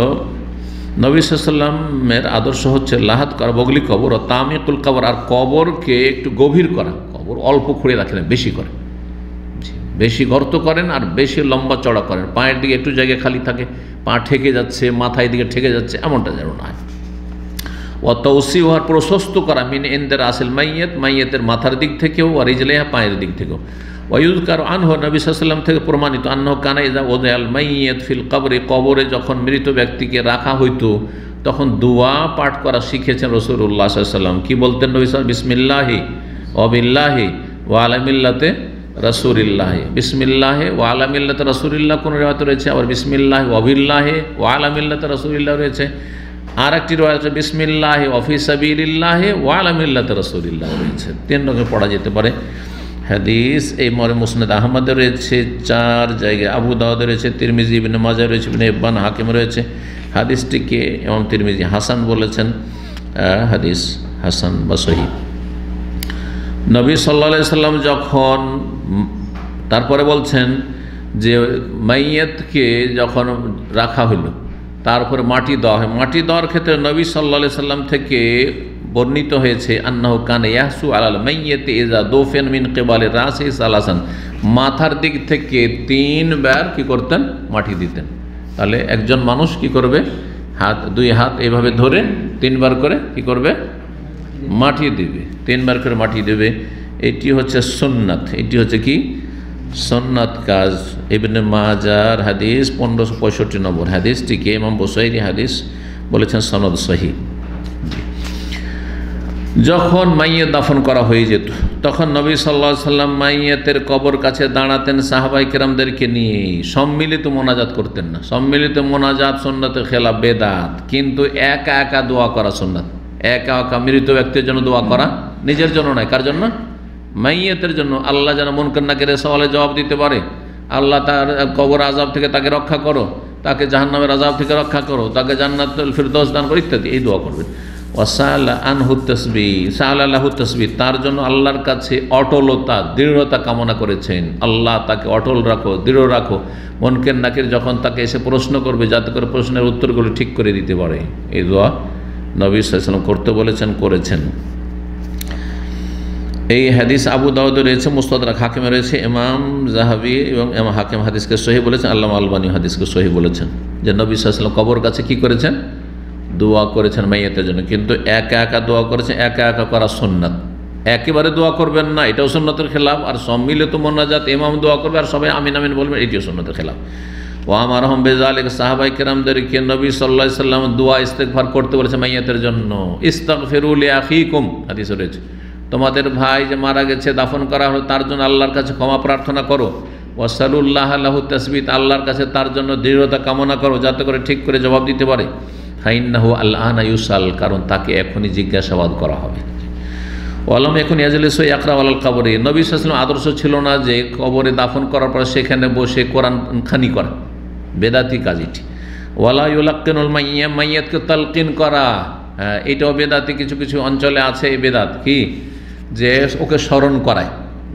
নবী সাল্লাল্লাহু আলাইহি ওয়াসাল্লামের আদর্শ হচ্ছে লাহাদ করা, বগলি কবর, ও তামিকুল কবর, আর কবরকে একটু গভীর করা। কবর অল্প খুঁড়ে রাখেন, বেশি করে, বেশি গর্ত করেন আর বেশি লম্বা চড়া করেন, পায়ের দিকে একটু জায়গা খালি থাকে, পা ঠেকে যাচ্ছে, মাথায় দিকে ঠেকে যাচ্ছে, এমনটা যেন না হয়। ও তৌসিউ, আর প্রশস্ত করা, মিন ইনদের আসল মাইয়েতের মাথার দিক থেকেও, আর রিজলিহা পায়ের দিক থেকেও। ওয়ায়ুযকার আনহু, নবী সাল্লাল্লাহু আলাইহি ওয়াসাল্লাম থেকে প্রমাণিত, আন্নাহু কানা ইযা ওয়াদিআল মাইয়িত ফিল কবরে, কবরে যখন মৃত ব্যক্তিকে রাখা হইতো তখন দোয়া পাঠ করা শিখেছেন রাসূলুল্লাহ সাল্লাল্লাহু আলাইহি ওয়াসাল্লাম। কি বলতেন নবী সাল্লাল্লাহু আলাইহি ওয়াসাল্লাম? বিসমিল্লাহি ওয়া বিল্লাহি ওয়া আলা মিল্লাতে রাসূলিল্লাহি, বিসমিল্লাহি ওয়া আলা মিল্লাতে রাসূলিল্লাহ কোন রিওয়ায়াত রয়েছে, আবার বিসমিল্লাহি ওয়া বিল্লাহি ওয়া আলা মিল্লাতে রাসূলিল্লাহ রয়েছে, আর একটি রিওয়ায়াত আছে বিসমিল্লাহি ওয়া ফি সাবিলিল্লাহি ওয়া আলা মিল্লাতে রাসূলিল্লাহ রয়েছে। 3 রকম পড়া যেতে পারে। হাদিস এই মুসনাদ আহমদে রয়েছে 4 জায়গায়, আবু দাউদে রয়েছে, তিরমিজি, ইবনে মাজাহ রয়েছে, ইবনে ইব্বান, হাকিম রয়েছে। হাদিসটিকে ইমাম তিরমিজি হাসান বলেছেন, হাদিস হাসান বা সহিহ। নবী সাল্লাল্লাহু আলাইহি সাল্লাম যখন তারপরে বলছেন যে মাইয়াতকে যখন রাখা হলো তারপরে মাটি দেওয়া হয়, মাটি দেওয়ার ক্ষেত্রে নবী সাল্লাল্লাহু আলাইহি সাল্লাম থেকে বর্ণিত হয়েছে আন্নাহু কানা ইয়াহসু আলাল মাইয়াতি ইযা দুফিন মিন কিবালি রাসি সালাসান, মাথার দিক থেকে 3 বার কি করতেন, মাটি দিতেন। তাহলে একজন মানুষ কি করবে, দুই হাত এইভাবে ধরে 3 বার করে কি করবে, মাটি দেবে, 3 বার করে মাটি দেবে। এটি হচ্ছে সুন্নাত, এটি হচ্ছে কি সুন্নাত কাজ। ইবনে মাজার হাদিস 1565 নম্বর হাদিসটিকে ইমাম বুসাইরি হাদিস বলেছেন সনদ সহিহ। যখন মাইয়াত দাফন করা হয়ে যেত তখন নবী সাল্লাল্লাহু আলাইহি সাল্লাম মাইয়াতের কবর কাছে দাঁড়াতেন সাহাবায়ে কেরামদেরকে নিয়ে, সম্মিলিত মোনাজাত করতেন না। সম্মিলিত মোনাজাত সুন্নাতের খেলাফ, বেদাত। কিন্তু একা একা দোয়া করা সুন্নাত, একা একা মৃত ব্যক্তির জন্য দোয়া করা, নিজের জন্য নয়। কার জন্য? মাইয়াতের জন্য। আল্লাহ যেন মুনকার নাকিরের সওয়ালে জবাব দিতে পারে, আল্লাহ তার কবর আযাব থেকে তাকে রক্ষা করো, তাকে জাহান্নামের আযাব থেকে রক্ষা করো, তাকে জান্নাতুল ফিরদৌস দান করো ইত্যাদি, এই দোয়া করবেন। ওয়াসালা আনহু তাসবিহ, সাআলাহু তাসবিহ, তার জন্য আল্লাহর কাছে অটলতা, দৃঢ়তা কামনা করেছেন। আল্লাহ তাকে অটল রাখো, দৃঢ় রাখো। মুনকার নাকির যখন তাকে এসে প্রশ্ন করবে, যাতে করে প্রশ্নের উত্তরগুলো ঠিক করে দিতে পারে, এই দোয়া নবী সাল্লাল্লাহু আলাইহি ওয়াসাল্লাম করতে বলেছেন, করেছেন। এই হাদিস আবু দাউদে রয়েছে, মুস্তাদরাক হাকিমে রয়েছে। ইমাম যাহাবি এবং ইমাম হাকিম হাদিসকে সহিহ বলেছেন, আল্লামা আলবানী হাদিসকে সহিহ বলেছেন যে নবী সাল্লাল্লাহু আলাইহি ওয়াসাল্লাম কবর কাছে কি করেছেন, দোয়া করেছেন মাইয়াতের জন্য। কিন্তু একা একা দোয়া করেছেন, একা একা করা সুন্নাত। একেবারে দোয়া করবেন না, এটাও সুন্নাতের খেলাফ। আর সম্মিলিত মোনাজাত ইমাম দোয়া করবে আর সবাই আমিন আমিন বলবেন, এটিও সুন্নাতের খেলাফ। ও আমারহুম বিযালিক, সাহাবায়ে কেরামদেরকে নবী সাল্লাল্লাহু আলাইহি ওয়াসাল্লাম দোয়া ইস্তেগফার করতে বলেছে মাইয়াতের জন্য। ইস্তাগফিরু লিআখিকুম, হাদিস রয়েছে, তোমাদের ভাই যে মারা গেছে, দাফন করা হলো, তার জন্য আল্লাহর কাছে ক্ষমা প্রার্থনা করো। ওয়াসালুল্লাহ লাহু তাসবিত, আল্লাহর কাছে তার জন্য দৃঢ়তা কামনা করো, যাতে করে ঠিক করে জবাব দিতে পারে। ফাইন্নাহু আল-আনা ইউসাল, কারণ তাকে এখনই জিজ্ঞাসাবাদ করা হবে। ওয়ালাম এখন ইয়াজলিসু ইয়াকরা আলাল কবরে, নবী সাল্লাল্লাহু আলাইহি ওয়াসাল্লাম আদর্শ ছিল না যে কবরে দাফন করার পর সেখানে বসে কোরআন খানি করা, বেদাতি কাজ এটি। ওয়ালা ইউলাক্কিনুল মাইয়া, মাইয়াতকে তালকিন করা, এটাও বেদাতি। কিছু কিছু অঞ্চলে আছে এই বেদাত, কি যে ওকে স্মরণ করায়।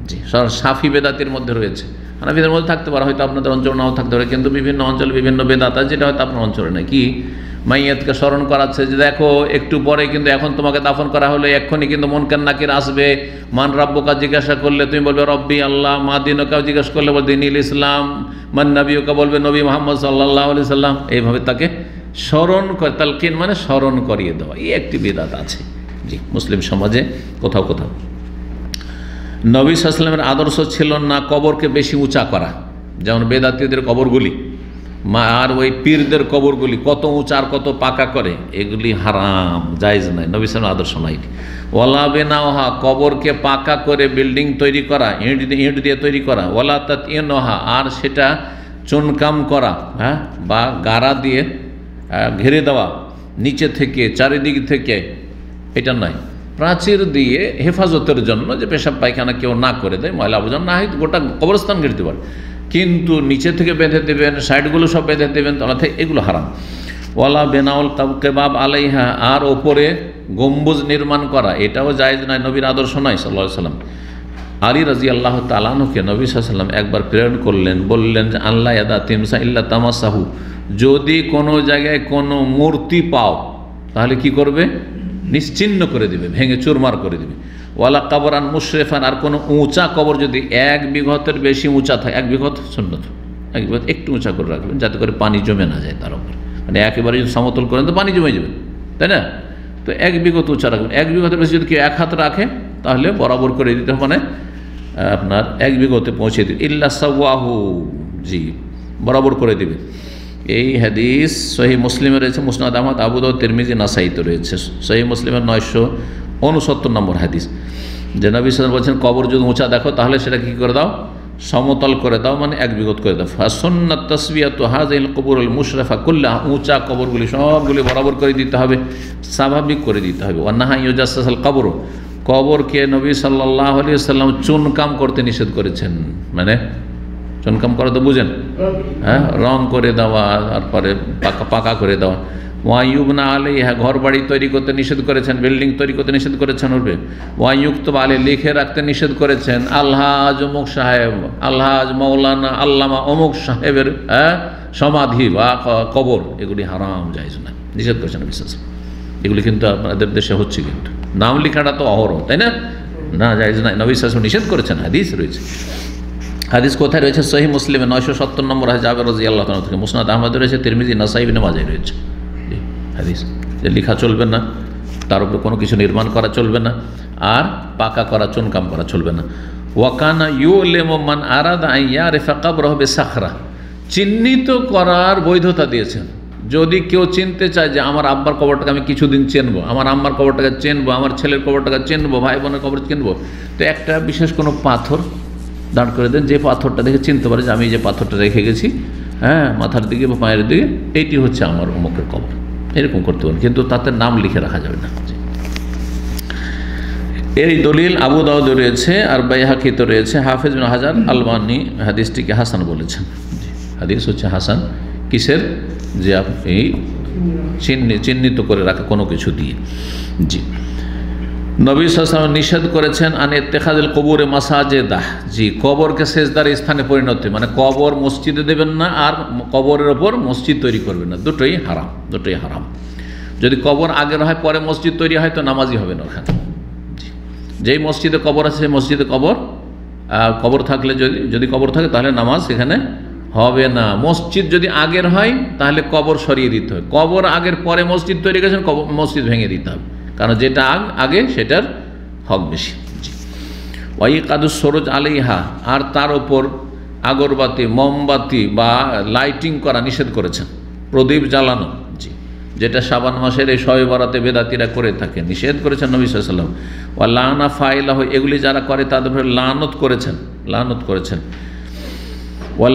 জি, সাফি বেদাতির মধ্যে রয়েছে, হানাফিদের মধ্যে থাকতে পারে, হয়তো আপনাদের অঞ্চল নাও থাকতে পারে, কিন্তু বিভিন্ন অঞ্চলে বিভিন্ন বেদাত আছে, যেটা হয়তো আপনার অঞ্চলে নয়। কি মাইয়াতকে স্মরণ করাচ্ছে যে দেখো একটু পরে কিন্তু, এখন তোমাকে দাফন করা হলে এক্ষুনি কিন্তু মুনকার নাকির আসবে। মান রাব্বুকা জিজ্ঞাসা করলে তুমি বলবে রব্বি আল্লাহ, মা দিনুকা জিজ্ঞাসা করলে বলবে দীনুল ইসলাম, মান নবিয়ুকা বলবে নবী মুহাম্মদ সাল্লাল্লাহু আলাইহি সাল্লাম। এইভাবে তাকে স্মরণ করে, তালকিন মানে স্মরণ করিয়ে দেওয়া, এই একটি বিদআত আছে। জি, মুসলিম সমাজে কোথাও কোথাও। নবী সাল্লাল্লাহু আলাইহি ওয়াসাল্লামের আদর্শ ছিল না কবরকে বেশি উঁচা করা, যেমন বেদাতীদের কবরগুলি, আর ওই পীরদের কবরগুলি কত উঁচা আর কত পাকা করে, এগুলি হারাম, জায়েজ নাই, নবী সাল্লাল্লাহু আলাইহি ওয়াসাল্লামের আদর্শ নাই। ওয়ালা বিনাওহা, কবরকে পাকা করে বিল্ডিং তৈরি করা, ইট দিয়ে তৈরি করা। ওয়ালা তাতইনুহা, আর সেটা চুনকাম করা, বা গাড়া দিয়ে ঘিরে দেওয়া নিচে থেকে চারিদিক থেকে, এটা নয়। প্রাচীর দিয়ে হেফাজতের জন্য, যে পেশাব পায়খানা কেউ না করে দেয়, ময়লা আবর্জনা না হয় গোটা কবরস্থান ঘিরতে পারে, কিন্তু নিচে থেকে বেঁধে দেবেন, সাইডগুলো সব বেঁধে দেবেন, তলাতে, এগুলো হারাম। ওয়ালা বেনাউল কেবাব আলাইহা, আর ওপরে গম্বুজ নির্মাণ করা, এটাও জায়েজ নয়, নবীর আদর্শ নয় সাল্লাল্লাহু আলাইহি ওয়াসাল্লাম। আলী রাদিয়াল্লাহু তাআলা আনহুকে নবী সাল্লাল্লাহু আলাইহি ওয়াসাল্লাম একবার প্রেরণ করলেন, বললেন যে আল্লাহ ইয়াদা তিমসা ইল্লা তামাসাহু, যদি কোনো জায়গায় কোনো মূর্তি পাও তাহলে কি করবে, নিশ্চিহ্ন করে দিবে, ভেঙে চুরমার করে দিবে। ওয়ালা কাবরান মুশরিফান, আর কোনো উঁচা কবর যদি 1 বিঘতের বেশি উঁচা থাকে, 1 বিঘত সুন্নত, 1 বিঘত একটু উঁচা করে রাখবেন, যাতে করে পানি জমে না যায় তার উপর। মানে একেবারে যদি সমতল করেন তো পানি জমে যাবে, তাই না? তো 1 বিঘত উঁচা রাখবেন। 1 বিঘতের বেশি যদি কেউ 1 হাত রাখে তাহলে বরাবর করে দিতে হবে, মানে আপনার 1 বিঘতে পৌঁছে দিবে। ইল্লা সাওয়াহু, জি, বরাবর করে দিবে। এই হাদিস সহিহ মুসলিমে রয়েছে, মুসনাদ আহমদ, আবু দাউদ, তিরমিজি, নাসাইতে রয়েছে। সহিহ মুসলিমের 969 নম্বর হাদিস, যে নবী সাল্লাল্লাহু আলাইহি ওয়াসাল্লাম বলছেন কবর যদি উঁচা দেখো তাহলে সেটা কি করে দাও, সমতল করে দাও, মানে 1 বিঘত করে দাও। ফাসুন্নাত তাসবিয়াতু হাযিহিল কুবুরুল মুশরাফা কুল্লাহা, উঁচা কবরগুলি সবগুলি বরাবর করে দিতে হবে, স্বাভাবিক করে দিতে হবে। ওয়া নাহা ইউজাসসাল কবর, কবরকে নবী সাল্লাল্লাহু আলাইহি ওয়াসাল্লাম চুনকাম করতে নিষেধ করেছেন। মানে চুনকাম করা তো বুঝেন, হ্যাঁ, রং করে দেওয়া, তারপরে পাকা করে দেওয়া। ওয়াইয়ুবনা আলাইহা, ঘর বাড়ি তৈরি করতে নিষেধ করেছেন, বিল্ডিং তৈরি করতে নিষেধ করেছেন। ওরবে ওয়াইয়ুক্তব আলাইহি, লিখে রাখতে নিষেধ করেছেন আলহাজ অমুক সাহেব, আলহাজ মৌলানা আল্লামা অমুক সাহেবের সমাধি বা কবর, এগুলি হারাম, জায়েজ না, নিষেধ করেছেন বিশ্বাস। এগুলি কিন্তু আপনাদের দেশে হচ্ছে, কিন্তু নাম লেখাটা তো অহরহ, তাই না? না, জায়েজ নাই, নবী সাল্লাল্লাহু আলাইহি ওয়াসাল্লাম নিষেধ করেছেন। হাদিস রয়েছে, হাদিস কোথায় রয়েছে? সহিহ মুসলিমে 970 নম্বর হাদিস, জাবের রাদিয়াল্লাহু তাআলা থেকে। মুসনাদ আহমদ রয়েছে, তিরমিজি, নাসাই, ইবনে মাজাহ রয়েছে হাদিস। যে লেখা চলবে না, তার উপরে কোনো কিছু নির্মাণ করা চলবে না, আর পাকা করা, চুনকাম করা চলবে না। ওয়াকানা ইউলেমু মান আরাদা আন ইয়ারিফা কবরহু বিসাখরা, চিহ্নিত করার বৈধতা দিয়েছেন। যদি কেউ চিনতে চায় যে আমার আব্বার কবরটাকে আমি কিছুদিন চিনবো, আমার আম্মার কবরটাকে চিনবো, আমার ছেলের কবরটাকে চিনবো, ভাই বোনের কবর চিনবো, তো একটা বিশেষ কোনো পাথর দাঁড় করে দেন, যে পাথরটা দেখে চিনতে পারে যে আমি যে পাথরটা রেখে গেছি, হ্যাঁ, মাথার দিকে বা পায়ের দিকে, এইটি হচ্ছে আমার অমুকের কবর, এরকম করতে পারেন, কিন্তু তাতে নাম লিখে রাখা যাবে না। এর দলিল আবু দাউদে রয়েছে, আর বাইহাকিতে রয়েছে। হাফেজ বিন হাজার আলবানী হাদিসটিকে হাসান বলেছেন। হাদিস হচ্ছে হাসান, কিসের? যে আপনি চিহ্নিত করে রাখা কোনো কিছু দিয়ে। জি, নবী সাল্লাল্লাহু আলাইহি ওয়াসাল্লাম নিষেধ করেছেন আন ইত্তিখাযিল কুবুরি মাসাজিদা, জি, কবরকে সেজদার স্থানে পরিণত, মানে কবর মসজিদে দেবেন না, আর কবরের ওপর মসজিদ তৈরি করবেন না, দুটোই হারাম, দুটোই হারাম। যদি কবর আগের হয় পরে মসজিদ তৈরি হয় তো নামাজই হবে না ওখানে। যেই মসজিদে কবর আছে সেই মসজিদে কবর থাকলে, যদি কবর থাকে তাহলে নামাজ সেখানে হবে না। মসজিদ যদি আগের হয় তাহলে কবর সরিয়ে দিতে হবে, কবর আগের পরে মসজিদ তৈরি করেছেন, মসজিদ ভেঙে দিতে হবে, কারণ যেটা আগে সেটার হক বেশি। ওয়াইকাদুস সরোজ আলাইহা, আর তার ওপর আগরবাতি, মোমবাতি বা লাইটিং করা নিষেধ করেছেন, প্রদীপ জ্বালানো, জি, যেটা শাবান মাসের এই শবে বরাতে বেদাতিরা করে থাকে, নিষেধ করেছেন নবী সাল্লাল্লাহু আলাইহি ওয়াসাল্লাম। ওয়া লানা ফাইলাহু, এগুলি যারা করে তাদের উপরে লানত করেছেন। ওয়া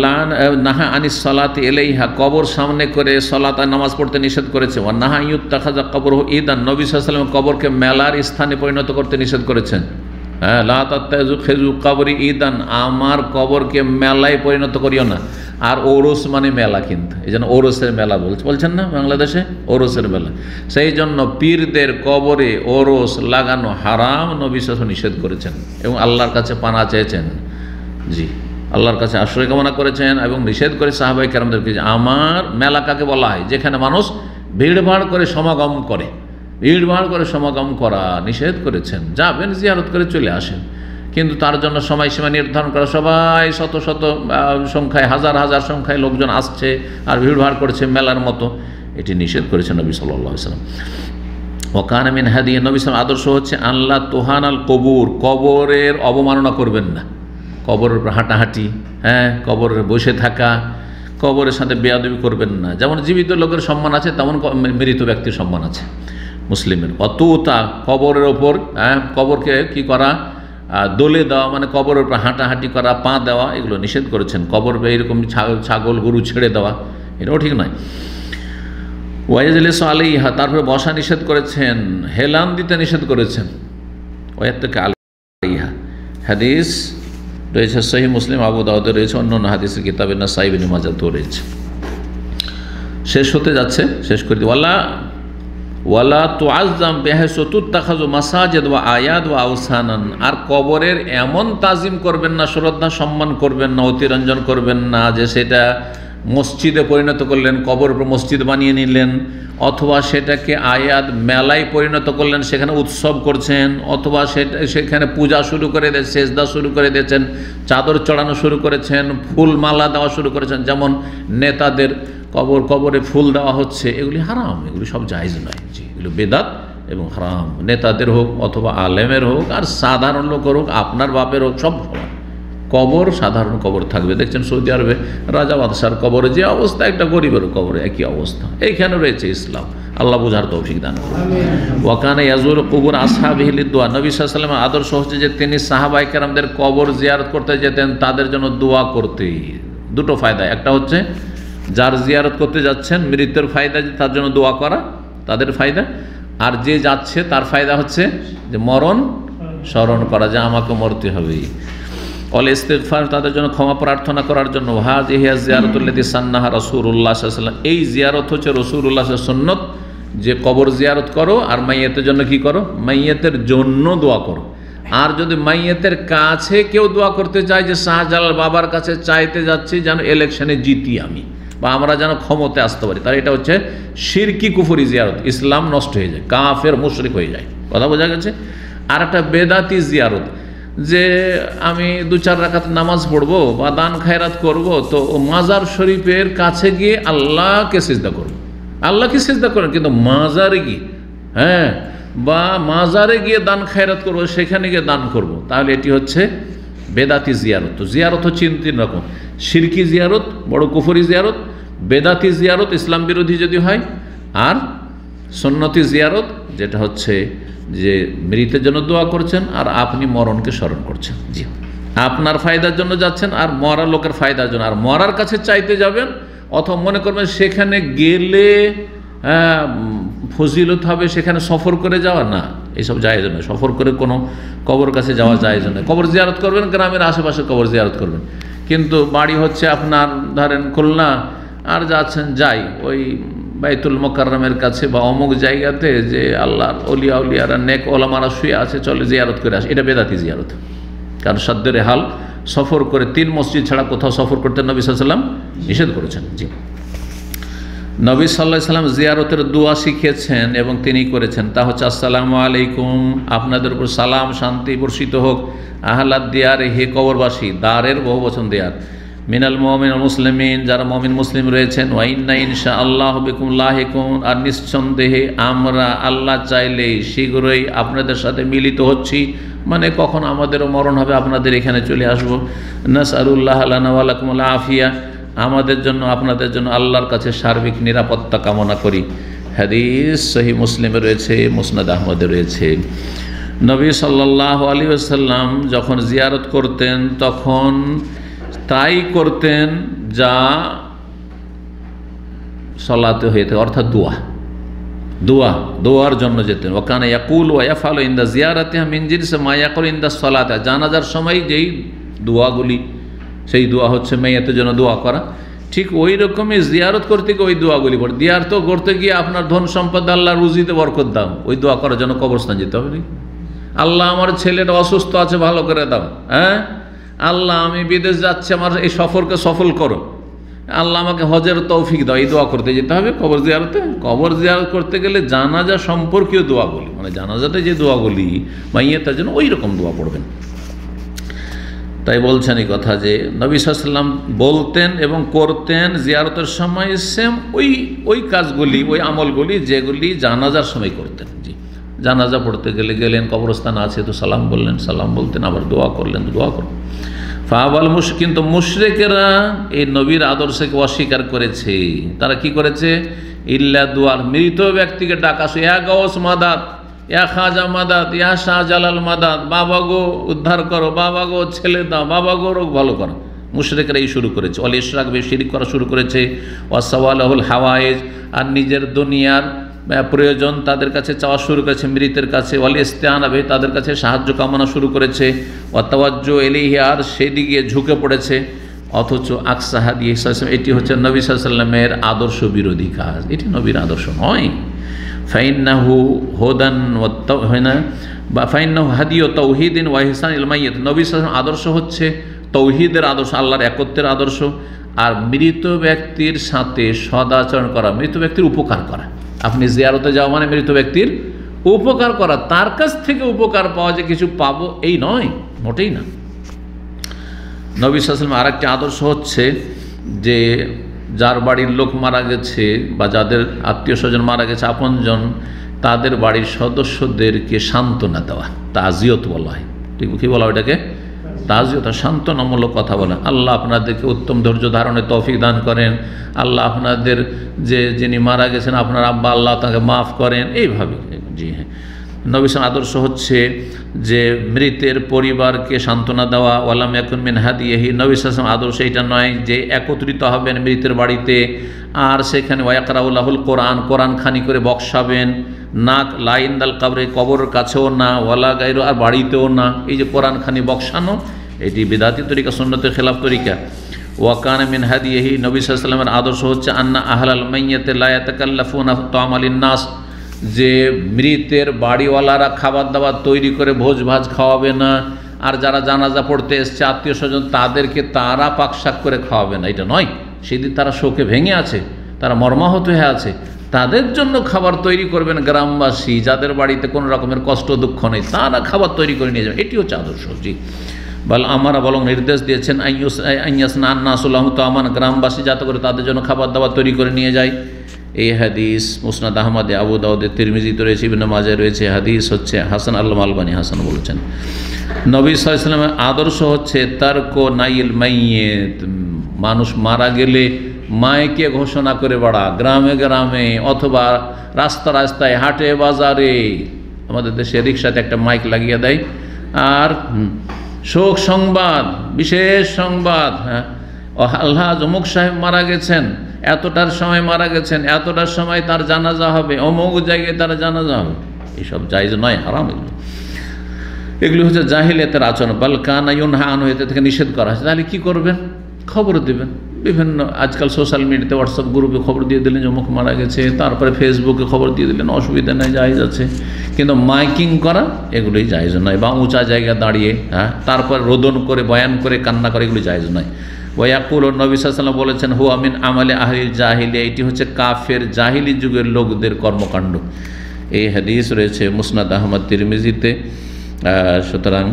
নাহা আনিস সালাতি ইলাইহা, কবর সামনে করে সালাত আর নামাজ পড়তে নিষেধ করেছে। ওয়া নাহা ইউত্তাখাযা কবরহু ঈদান, নবী সাল্লাল্লাহু আলাইহি ওয়াসাল্লাম কবরকে মেলার স্থানে পরিণত করতে নিষেধ করেছেন। হ্যাঁ, লা তাত্তাখিযু কবরি ঈদান, আমার কবরকে মেলায় পরিণত করিও না। আর ওরস মানে মেলা, কিন্তু এই জন্য ওরসের মেলা বলছেন না বাংলাদেশে, ওরসের মেলা। সেই জন্য পীরদের কবরে ওরস লাগানো হারাম, নবী সাল্লাল্লাহু আলাইহি ওয়াসাল্লাম নিষেধ করেছেন এবং আল্লাহর কাছে পানা চেয়েছেন। জি, আল্লাহর কাছে আশ্রয় কামনা করেছেন এবং নিষেধ করে সাহাবায়ে কেরামদেরকে, যে আমার মেলা কাকে বলা হয়? যেখানে মানুষ ভিড়ভাড় করে সমাগম করে, ভিড়ভাড় করে সমাগম করা নিষেধ করেছেন। যাবেন, জিয়ারত করে চলে আসেন, কিন্তু তার জন্য সময়সীমা নির্ধারণ করা, সবাই শত শত সংখ্যায়, হাজার হাজার সংখ্যায় লোকজন আসছে আর ভিড়ভাড় করছে মেলার মতো, এটি নিষেধ করেছেন নবী সাল্লাল্লাহু আলাইহি ওয়াসাল্লাম। ওয়াকানা মিন হাদিয়্যি, নবী সাল্লাল্লাহু আলাইহি ওয়াসাল্লাম আদর্শ হচ্ছে আল্লাহ তুহানাল কবুর, কবরের অবমাননা করবেন না, কবরের উপর হাঁটাহাঁটি, হ্যাঁ, কবরের বসে থাকা, কবরের সাথে বেয়াদবি করবেন না। যেমন জীবিত লোকের সম্মান আছে তেমন মৃত ব্যক্তির সম্মান আছে মুসলিমের। অতুতা, কবরের ওপর, হ্যাঁ, কবরকে কি করা? দোলে দেওয়া, মানে কবরের উপর হাঁটাহাঁটি করা, পা দেওয়া, এগুলো নিষেধ করেছেন। কবর এরকম ছাগল গরু ছেড়ে দেওয়া, এটাও ঠিক নয়। ওয়াইজলিস আলাইহা, তারপরে বসা নিষেধ করেছেন, হেলান দিতে নিষেধ করেছেন। ওয়াইত্তাকা আলাইহা, হাদিস রয়েছে সহিহ মুসলিম, আবু দাউদে রয়েছে, অন্য হাদিসের কিতাবে নাসাই, ইবনে মাজাহতেও রয়েছে। শেষ হতে যাচ্ছে, শেষ করে দিই। ওয়ালা তুআজ্জাম বিহাইসু তুত্তাখাযু মাসাজিদ ওয়া আয়াদ ওয়া আওসানান, আর কবরের এমন তাজিম করবেন না, শ্রদ্ধা সম্মান করবেন না, অতিরঞ্জন করবেন না যে সেটা মসজিদে পরিণত করলেন, কবর উপর মসজিদ বানিয়ে নিলেন, অথবা সেটাকে আয়াত মেলায় পরিণত করলেন, সেখানে উৎসব করছেন, অথবা সেখানে পূজা শুরু করে সেজদা শুরু করে দিয়েছেন, চাদর চড়ানো শুরু করেছেন, ফুল মালা দেওয়া শুরু করেছেন, যেমন নেতাদের কবরে ফুল দেওয়া হচ্ছে, এগুলি হারাম, এগুলি সব জায়েজ নয়। জি, এগুলো বেদাত এবং হারাম। নেতাদের হোক অথবা আলেমের হোক আর সাধারণ লোকের হোক, আপনার বাপের হোক, সব সমান। কবর সাধারণ কবর থাকবে। দেখছেন সৌদি আরবে রাজা বাদশার কবরে যে অবস্থা, একটা গরিবের কবরে একই অবস্থা। এইখানে রয়েছে ইসলাম, আল্লাহ বুঝার তৌফিক দান করুন। ওয়াকানা ইয়াজুর কুবুর আসহাবিহি লিদুয়া, নবী সাল্লাল্লাহু আলাইহি ওয়াসাল্লামের আদর্শ হচ্ছে যে তিনি সাহাবায়ে কেরামদের কবর জিয়ারত করতে যেতেন, তাদের জন্য দোয়া করতে। দুটো ফায়দা, একটা হচ্ছে যার জিয়ারত করতে যাচ্ছেন মৃতের ফায়দা, তার জন্য দোয়া করা, তাদের ফায়দা, আর যে যাচ্ছে তার ফায়দা হচ্ছে যে মরণ স্মরণ করা, যে আমাকে মরতে হবে। অল ইস্তিগফার, তাদের জন্য ক্ষমা প্রার্থনা করার জন্য। হাযিহি জিয়ারাতুল্লাতী সান্নাহা রাসূলুল্লাহ সাল্লাল্লাহু আলাইহি ওয়াসাল্লাম, এই জিয়ারত হচ্ছে রাসূলুল্লাহ সাল্লাল্লাহু আলাইহি ওয়াসাল্লাম সুন্নত, যে কবর জিয়ারত করো আর মাইয়াতের জন্য কি করো, মাইয়াতের জন্য দোয়া করো। আর যদি মাইয়াতের কাছে কেউ দোয়া করতে চায় যে শাহজালাল বাবার কাছে চাইতে যাচ্ছি যেন ইলেকশনে জিতি আমি, বা আমরা যেন ক্ষমতায় আসতে পারি, তাহলে এটা হচ্ছে শিরকি কুফরি জিয়ারত, ইসলাম নষ্ট হয়ে যায়, কাফের মুশরিক হয়ে যায়। কথা বোঝা গেছে? আর একটা বেদাতি জিয়ারত, যে আমি 2-4 রাকাত নামাজ পড়বো বা দান খায়রাত করব, তো মাজার শরীফের কাছে গিয়ে আল্লাহকে সিজদা করবো, আল্লাহকে সিজদা করেন, কিন্তু মাজারে গিয়ে, হ্যাঁ, বা মাজারে গিয়ে দান খায়রাত করবো, সেখানে গিয়ে দান করব, তাহলে এটি হচ্ছে বেদাতি জিয়ারত। তো জিয়ারত হচ্ছে 3 রকম: শিরকি জিয়ারত, বড় কুফরি জিয়ারত; বেদাতি জিয়ারত, ইসলাম বিরোধী যদি হয়; আর সুন্নতি জিয়ারত, যেটা হচ্ছে যে মৃতের জন্য দোয়া করছেন আর আপনি মরণকে স্মরণ করছেন। জি, আপনার ফায়দার জন্য যাচ্ছেন আর মরা লোকের ফায়দার জন্য, আর মরার কাছে চাইতে যাবেন, অথবা মনে করবেন সেখানে গেলে ফজিলত হবে, সেখানে সফর করে যাওয়া, না, এইসব জায়েজ নয়। সফর করে কোনো কবর কাছে যাওয়া জায়েজ নয়। কবর জিয়ারত করবেন, গ্রামের আশেপাশে কবর জিয়ারত করবেন, কিন্তু বাড়ি হচ্ছে আপনার ধরেন খুলনা, আর যাচ্ছেন যাই ওই বাইতুল মোকাররমের কাছে বা অমুক জায়গাতে যে আল্লাহর ওলিয়া উলিয়ারা নেক ওলামারা শুয়ে আছে, চলে জিয়ারত করে আসে, এটা বেদাতি জিয়ারত। কারণ সাদ্দের হাল সফর করে 3 মসজিদ ছাড়া কোথাও সফর করতে নবী সাল্লাল্লাহু আলাইহি ওয়াসাল্লাম নিষেধ করেছেন। জি, নবী সাল্লাল্লাহু আলাইহি ওয়াসাল্লাম জিয়ারতের দোয়া শিখিয়েছেন এবং তিনি করেছেন, তা হচ্ছে আসসালামু আলাইকুম, আপনাদের উপর সালাম শান্তি বর্ষিত হোক, আহলাদ দিয়ার, হে কবরবাসী, দারের বহুবচন দিয়ার, মিনাল মুমিন মুসলিমিন, যারা মুমিন মুসলিম রয়েছেন, ওয়া ইন্না ইনশাআল্লাহু বিকুম লাহিকুন, আর নিঃসন্দেহে আমরা আল্লাহ চাইলেই শীঘ্রই আপনাদের সাথে মিলিত হচ্ছি, মানে কখন আমাদেরও মরণ হবে আপনাদের এখানে চলে আসবো। নাসআলুল্লাহ লানা ওয়া লাকুমুল আফিয়া, আমাদের জন্য আপনাদের জন্য আল্লাহর কাছে সার্বিক নিরাপত্তা কামনা করি। হাদিস সহিহ মুসলিমে রয়েছে, মুসনাদ আহমদে রয়েছে। নবী সাল্লাল্লাহু আলাইহি ওয়াসাল্লাম যখন জিয়ারত করতেন তখন তাই করতেন যা সালাতে হয়ে থাকে, অর্থাৎ দোয়ার জন্য যেতেন। ওয়াকানা ইয়াকুল ওয়া ইয়াফআলু ইনদা জিয়ারাতিহা মিন জিনসি মা ইয়াকুলু ইনদা সালাতে, জানাজার সময় যেই দোয়াগুলি, সেই দোয়া হচ্ছে মেয়েতের জন্য দোয়া করা, ঠিক ওই রকমই জিয়ারত করতে গিয়ে ওই দোয়াগুলি পড়ে। জিয়ারত করতে গিয়ে আপনার ধন সম্পদ আল্লাহ রুজিতে বরকত দাও, ওই দোয়া করার জন্য কবরস্থান যেতে হবে না? আল্লাহ আমার ছেলেটা অসুস্থ আছে, ভালো করে দাও, হ্যাঁ, আল্লাহ আমি বিদেশ যাচ্ছি, আমার এই সফরকে সফল করো, আল্লাহ আমাকে হজের তৌফিক দাও, এই দোয়া করতে যেতে হবে কবর জিয়ারতে। কবর জিয়ারত করতে গেলে জানাজা সম্পর্কীয় দোয়াগুলি, মানে জানাজাতে যে দোয়াগুলি মাইয়াতের জন্য, ওই রকম দোয়া পড়বেন। তাই বলছেন এই কথা যে নবী সাল্লাল্লাহু আলাইহি ওয়াসাল্লাম বলতেন এবং করতেন জিয়ারতের সময় সেম ওই কাজগুলি, ওই আমলগুলি যেগুলি জানাজার সময় করতেন। জি, জানাজা পড়তে গেলেন, কবরস্থান আছে তো সালাম বললেন, সালাম বলতেন, আবার দোয়া করলেন, দোয়া করলেন। ফাওয়াল কিন্তু মুশরিকেরা এই নবীর আদর্শকে অস্বীকার করেছে। তারা কি করেছে? ইল্লা দুয়ার, মৃত ব্যক্তিকে ডাকা, ইয়া গাউস মাদাদ, ইয়া খাজা মাদাদ, ইয়া শাহজালাল মাদাদ, বাবা গো উদ্ধার করো, বাবা গো ছেলে দাও, বাবা গো রোগ ভালো করো। মুশরিকরা এই শুরু করেছে। অল ইশরাক বে শিরক করা শুরু করেছে। ওয়াসাওয়ালাহুল হাওয়াইজ, আর নিজের দুনিয়ার প্রয়োজন তাদের কাছে চাওয়া শুরু করেছে, মৃতের কাছে। ওয়াল ইস্তিআনা বে, তাদের কাছে সাহায্য কামনা শুরু করেছে। ওয়া তাওয়াজ্জু ইলাইহি, আর সেদিকে ঝুঁকে পড়েছে। অথচ আকসাহা দিয়ে, এটি হচ্ছে নবী সাল্লাল্লাহু আলাইহি ওয়াসাল্লামের আদর্শ বিরোধী কাজ, এটি নবীর আদর্শ নয়। ফাইন্নাহু হুদান বা ফাইন্নাহু হাদিয়ু তাওহীদিন ওয়া ইহসানিল মাইয়্যিত, নবী সাল্লাল্লাহু আলাইহি ওয়াসাল্লাম আদর্শ হচ্ছে তাওহীদের আদর্শ, আল্লাহর একত্বের আদর্শ, আর মৃত ব্যক্তির সাথে সদাচরণ করা, মৃত ব্যক্তির উপকার করা। আপনি জিয়ারতে যাওয়া মানে মৃত ব্যক্তির উপকার করা, তার কাছ থেকে উপকার পাওয়া, যে কিছু পাবো এই নয়, মোটেই না। নবী সাল্লাল্লাহু আলাইহি ওয়াসাল্লাম আরেকটি আদর্শ হচ্ছে যে যার বাড়ির লোক মারা গেছে বা যাদের আত্মীয় স্বজন মারা গেছে আপনজন, তাদের বাড়ির সদস্যদেরকে সান্ত্বনা দেওয়া, তাজিয়ত বলা হয়। ঠিক কী বলা হয় এটাকে? তাজিয়ত, সান্ত্বনামূলক কথা বলেন। আল্লাহ আপনাদেরকে উত্তম ধৈর্য ধারণের তৌফিক দান করেন, আল্লাহ আপনাদের যিনি মারা গেছেন আপনার আব্বা, আল্লাহ তাকে মাফ করেন, এইভাবে। জি হ্যাঁ, নবী সাল্লাল্লাহু আদর্শ হচ্ছে যে মৃতের পরিবারকে সান্ত্বনা দেওয়া। ওয়ালাম ইয়াকুন মিন হাদিহি, নবী সাল্লাল্লাহু আদর্শ এটা নয় যে একত্রিত হবেন মৃতের বাড়িতে আর সেখানে ওয়াকরাউল্লাহুল কোরআন, কোরআন খানি করে বক্সাবেন, না লাইন্দাল কাবরে, কবরের কাছেও না, ওয়ালা গাইরো, আর বাড়িতেও না। এই যে কোরআন খানি বক্সানো, এটি বিদাতি তরিকা, সুন্নতের খেলাফ তরিকা। ওয়াকান মিন হাদিহি, নবী সাল্লাল্লাহু আলাইহি ওয়াসাল্লামের আদর্শ হচ্ছে আন্না আহলাল মাইয়াতি লা ইয়াতাকাল্লাফুনা তা'মালিন নাস, যে মৃতের বাড়িওয়ালারা খাবার দাবার তৈরি করে ভোজ ভাজ খাওয়াবে না, আর যারা জানাজা পড়তে এসছে আত্মীয় স্বজন তাদেরকে তারা পাকশাক করে খাওয়াবে না, এটা নয়। সেদিন তারা শোকে ভেঙে আছে, তারা মর্মাহত হয়ে আছে, তাদের জন্য খাবার তৈরি করবেন গ্রামবাসী, যাদের বাড়িতে কোনো রকমের কষ্ট দুঃখ নেই, তারা খাবার তৈরি করে নিয়ে যাবে। এটি হচ্ছে আদর্শ। জি, বল আমরা বরং নির্দেশ দিয়েছেন আইয়াসনা নাসুল্লাহ তামান, গ্রামবাসী যাতে করে তাদের জন্য খাবার দাবার তৈরি করে নিয়ে যায়। এই হাদিস মুসনাদ আহমদে, আবু দাউদে, তিরমিজিতে রয়েছে, ইবনে মাজাহ রয়েছে। হাদিস হচ্ছে হাসান, আল্লামা আলবানী হাসান বলেছেন। নবী সাল্লাল্লাহু আলাইহি ওয়াসাল্লামের আদর্শ হচ্ছে তারকো নাইল মাইয়িত, মানুষ মারা গেলে মাইকে ঘোষণা করে বেড়া, গ্রামে গ্রামে অথবা রাস্তা রাস্তায়, হাটে বাজারে। আমাদের দেশে রিক্সাতে একটা মাইক লাগিয়ে দেয়, আর শোক সংবাদ, বিশেষ সংবাদ, হ্যাঁ, আল্লাহ অমুক সাহেব মারা গেছেন, এতটার সময় মারা গেছেন, এতটার সময় তার জানাজা হবে, অমুক জায়গায় তার জানাজা হবে। এইসব জায়েজ নয়, হারাম এগুলো। এগুলি হচ্ছে জাহিলিয়াতের আচরণ। বাল কানা ইউনহা আনহু, এতে থেকে নিষেধ করা হয়েছে। তাহলে কী করবেন? খবর দেবেন। বিভিন্ন আজকাল সোশ্যাল মিডিয়াতে, হোয়াটসঅ্যাপ গ্রুপে খবর দিয়ে দিলেন যে অমুক মারা গেছে, তারপরে ফেসবুকে খবর দিয়ে দিলেন, অসুবিধা নেই, জায়েজ আছে। কিন্তু মাইকিং করা এগুলোই জায়েজ নয়, বা উঁচা জায়গায় দাঁড়িয়ে, হ্যাঁ, তারপর রোদন করে, বয়ান করে, কান্না করে, এগুলি জায়েজ নয়। ওয়াকুল, নবী সাল্লাল্লাহু আলাইহি ওয়াসাল্লাম বলেছেন, হুয়া মিন আমালে আহলিল জাহিলিয়া, এটি হচ্ছে কাফের জাহিলি যুগের লোকদের কর্মকাণ্ড। এই হাদিস রয়েছে মুসনাদ আহমদ, তিরমিজিতে। সুতরাং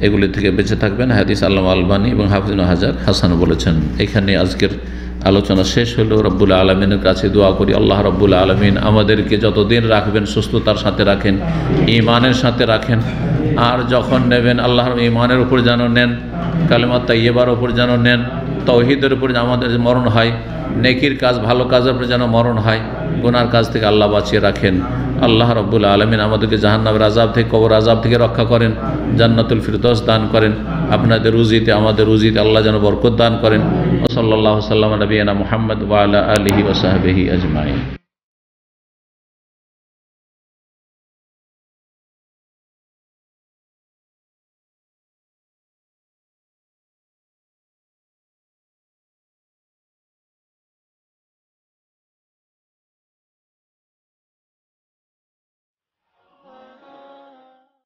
এগুলি থেকে বেঁচে থাকবেন। হাদিস আল্লামা আলবানী এবং হাফিজ ইবনে হাজার হাসান বলেছেন। এখানে আজকের আলোচনা শেষ হলো। রব্বুল আলমিনের কাছে দোয়া করি, আল্লাহ রব্বুল আলমিন আমাদেরকে যতদিন রাখবেন সুস্থতার সাথে রাখেন, ঈমানের সাথে রাখেন, আর যখন নেবেন আল্লাহর ঈমানের উপর যেন নেন, কালেমা তাইয়্যিবার উপর যেন নেন, তাওহীদের উপর আমাদের মরণ হয়, নেকির কাজ, ভালো কাজের উপর যেন মরণ হয়, গুনার কাজ থেকে আল্লাহ বাঁচিয়ে রাখেন। আল্লাহ রাব্বুল আলামিন আমাদেরকে জাহান্নামের আযাব থেকে, কবর আযাব থেকে রক্ষা করেন, জান্নাতুল ফিরদৌস দান করেন। আপনাদের রুজিতে, আমাদের রুজিতে আল্লাহ যেন বরকত দান করেন। সাল্লাল্লাহু আলাইহি ওয়া সাল্লাম নবিয়ানা মুহাম্মদ ওয়া আলা আলিহি ওয়া সাহবিহি আজমাইন।